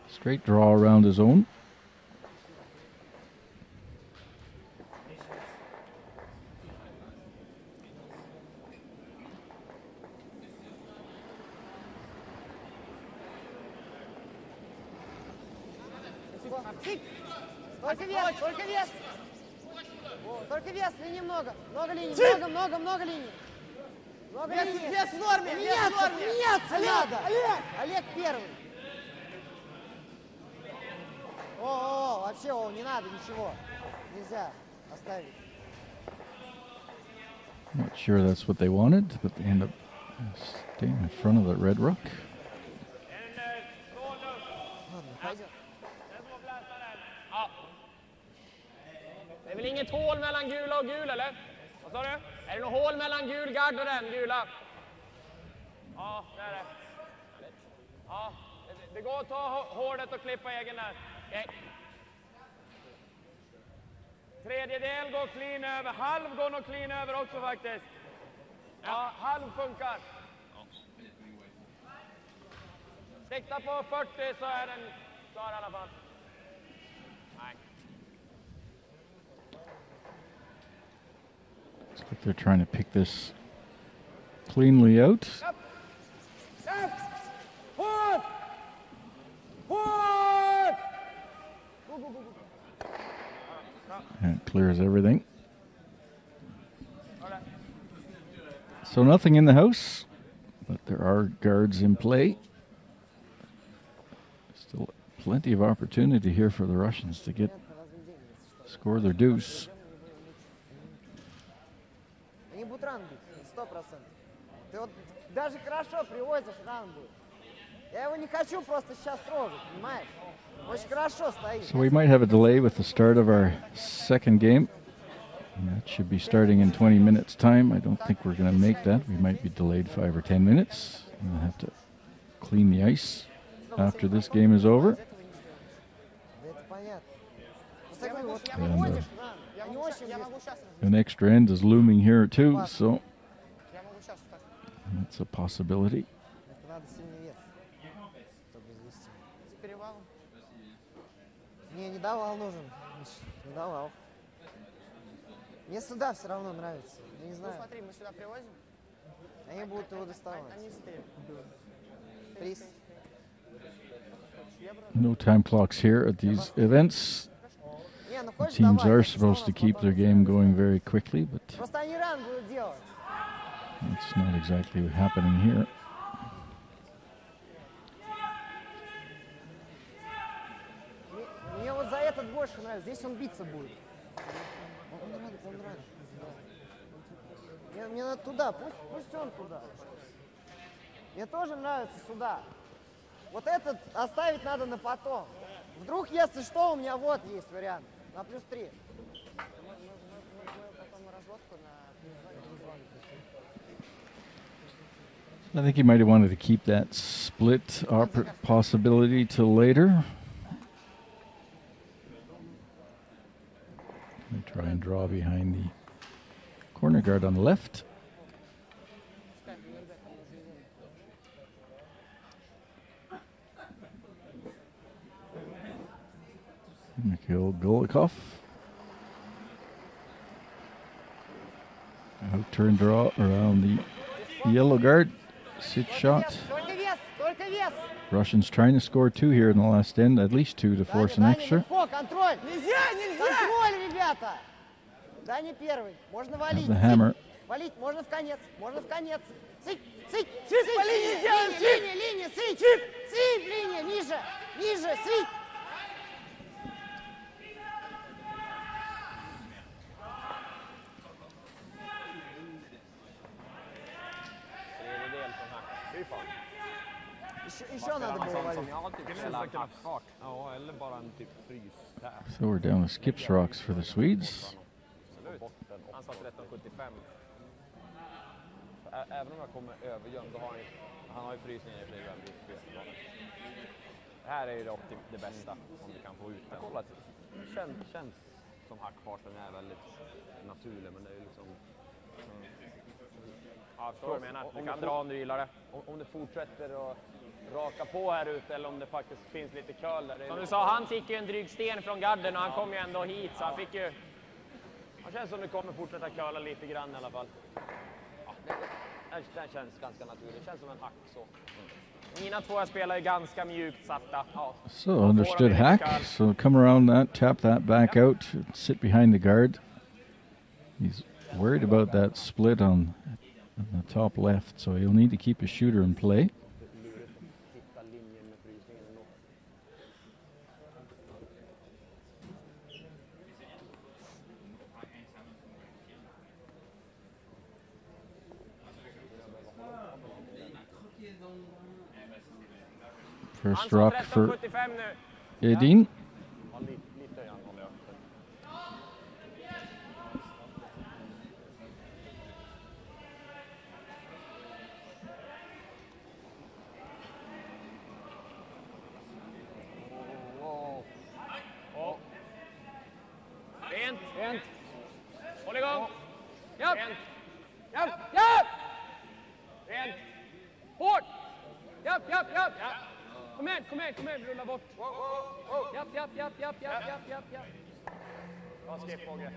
Straight draw around his own. Только вес, только вес. Только вес, линий много. Много линий, много линий. Много линий. Вес в норме, меняться надо. Олег первый. О, вообще, не надо ничего. Нельзя оставить. Not sure that's what they wanted, but they end up staying in front of that red rock. Det är väl inget hål mellan gula och gul, eller? Vad sa du? Är det något hål mellan gul gard och den gula? Ja, det är det. Ja, det går att ta hårdet och klippa egen där. Okay. Tredjedel går clean över. Halv går nog clean över också faktiskt. Ja, halv funkar. Sikta på 40 så är den klar i alla fall. Nej. Looks like they're trying to pick this cleanly out. Upp! Hårt! Hårt! Go, go, go, go. And it clears everything. So nothing in the house, but there are guards in play. Still plenty of opportunity here for the Russians to score their deuce. Они будут ран бить, 100%. Ты вот даже хорошо привозишь, ран будет. Я его не хочу просто сейчас трогать, понимаешь? Очень хорошо стоит. So we might have a delay with the start of our second game. And that should be starting in 20 minutes time. I don't think we're going to make that. We might be delayed 5 or 10 minutes. We'll have to clean the ice after this game is over. And an extra end is looming here too, so that's a possibility. Не давал нужен, не давал. Мне сюда все равно нравится, я не знаю. Ну смотри, мы сюда привозим. Они будут его доставать. Они Приз. No time clocks here at these events. The teams are supposed to keep their game going very quickly, but that's not exactly happening here. Мне вот за этот больше нравится. Здесь он биться будет. Он нравится. Мне надо туда, пусть он туда. Мне тоже нравится сюда. Вот этот оставить надо на потом. Вдруг, если что, у меня вот есть вариант. На +3. I think he might have wanted to keep that split possibility till later. They try and draw behind the corner guard on the left. Mikhail Golikov. Out turn draw around the yellow guard. Sit shot. Russians trying to score 2 here in the last end, at least 2 to force an extra. Контроль! Контроль, ребята! Да, не первый. Можно валить. The hammer. Валить можно в конец. Сыть! По линии делаем, Линия, сыть! Сыть, линия, ниже, сыть! Еще надо было валить. Ja, eller bara en typ frys där. So we're down to skips rocks for the Swedes. Han sa 13,75. Även om jag kommer övergömd, då har han har ju frysningen i flera väldigt bra. Det här är ju det bästa om du kan få ut den. Kolla, det känns som hackfarten är väldigt naturlig, men det är ju liksom... Ja, så jag menar. Du kan dra om du gillar det. Om det fortsätter att raka på här ute eller om det faktiskt finns lite curl där. Som du sa, han fick ju en dryg sten från garden och han kom ju ändå hit, så han fick ju... Det känns som det kommer fortsätta curla lite grann i alla fall. Ja, det känns ganska naturligt. Det känns som en hack så. Mina två spelar ju ganska mjukt satta. Ja. So understood hack. So come around that, tap that back out, sit behind the guard. He's worried about that split on the top left, so he'll need to keep his shooter in play. First rock for Edin. Rent. Håll igång. Japp. Japp. Japp. Rent. Hårt. Japp. Kom igen, rulla bort. Japp. Bra skrev Fåge.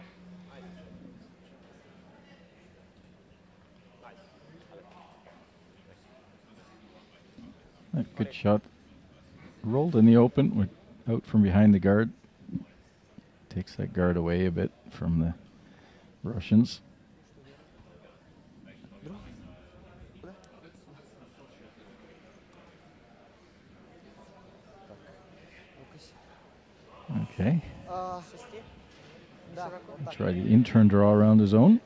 A good shot. Rolled in the open, went out from behind the guard. Takes that guard away a bit from the Russians. Okay. Try the in-turn draw around his own.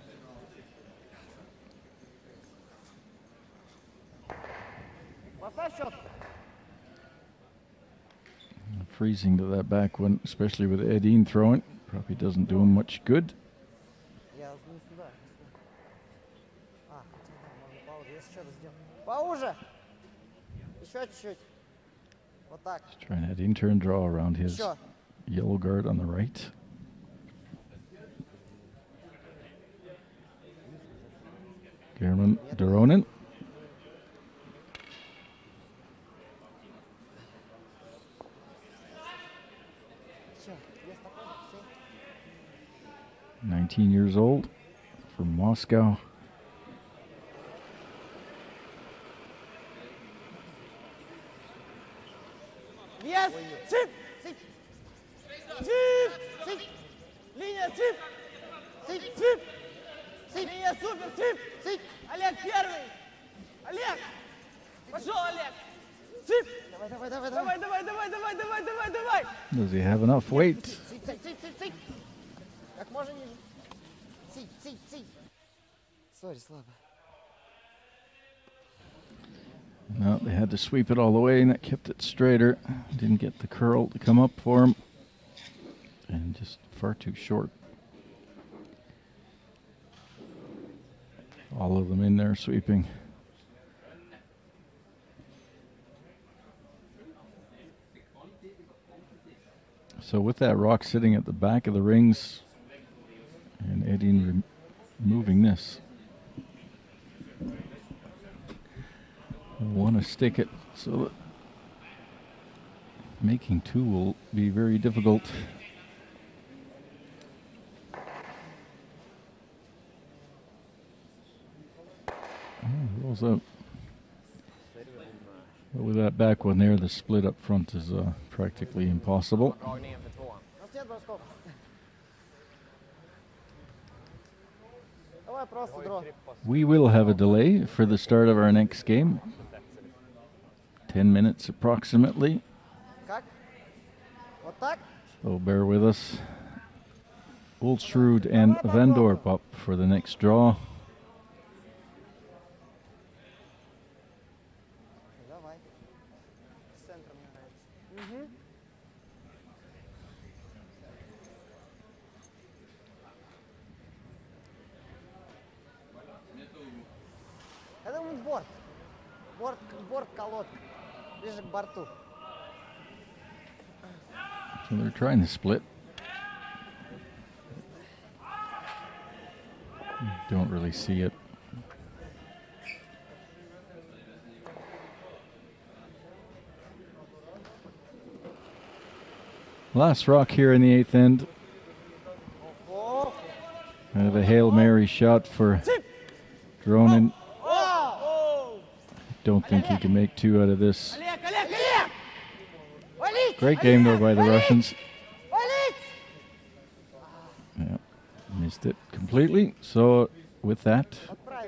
Freezing to that back one, especially with Edin throwing. Probably doesn't do him much good. He's trying that in-turn draw around his yellow guard on the right. Doronin. "19 years old, from Moscow." Yes! Chip! Sit! Chip! Sit! Линия, chip! Sit! Chip! Sit! Линия, супер! Chip! Sit! Олег первый! Олег! Пошел, Олег! Chip! Давай! Does he have enough weight? Sit! Как можно ниже. Sit! Sorry, слабо. No, they had to sweep it all the way, and that kept it straighter. Didn't get the curl to come up for him. And just far too short. All of them in there sweeping. So with that rock sitting at the back of the rings, and Edin removing this. I want to stick it so that making two will be very difficult. Rolls out. But with that back one there, the split up front is practically impossible. We will have a delay for the start of our next game. 10 minutes approximately. So bear with us. Oldsrud and Vandorp up for the next draw. Борт колодка. Ближе к борту. So they're trying to split. Don't really see it. Last rock here in the eighth end. The Hail Mary shot for Doronin. Don't think he can make two out of this. Great game though by the Russians. Yeah, missed it completely. So with that,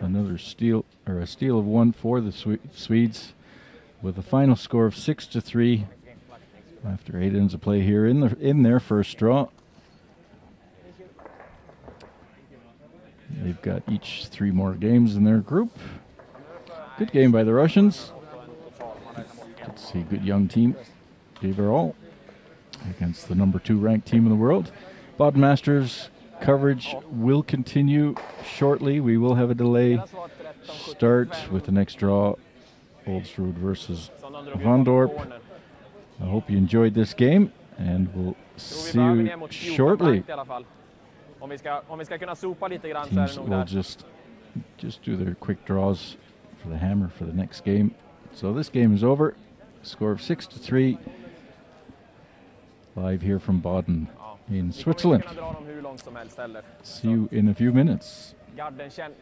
another steal, or a steal of one for the Swedes, with a final score of 6-3 after 8 ends of play here in their first draw. They've got each 3 more games in their group. Good game by the Russians. Let's see, good young team. Gave her all against the number 2 ranked team in the world. Baden Masters coverage will continue shortly. We will have a delay start with the next draw, Oldsrud versus Vandorp. I hope you enjoyed this game, and we'll see you shortly. Om vi ska kunna sopa lite grann så är Teams det nog will där. just do their quick draws for the hammer for the next game. So this game is over. Score of 6-3. Live here from Baden in Vi kommer Switzerland. inte kunna dra dem hur långt som helst heller. See you in a few minutes. Garden kändes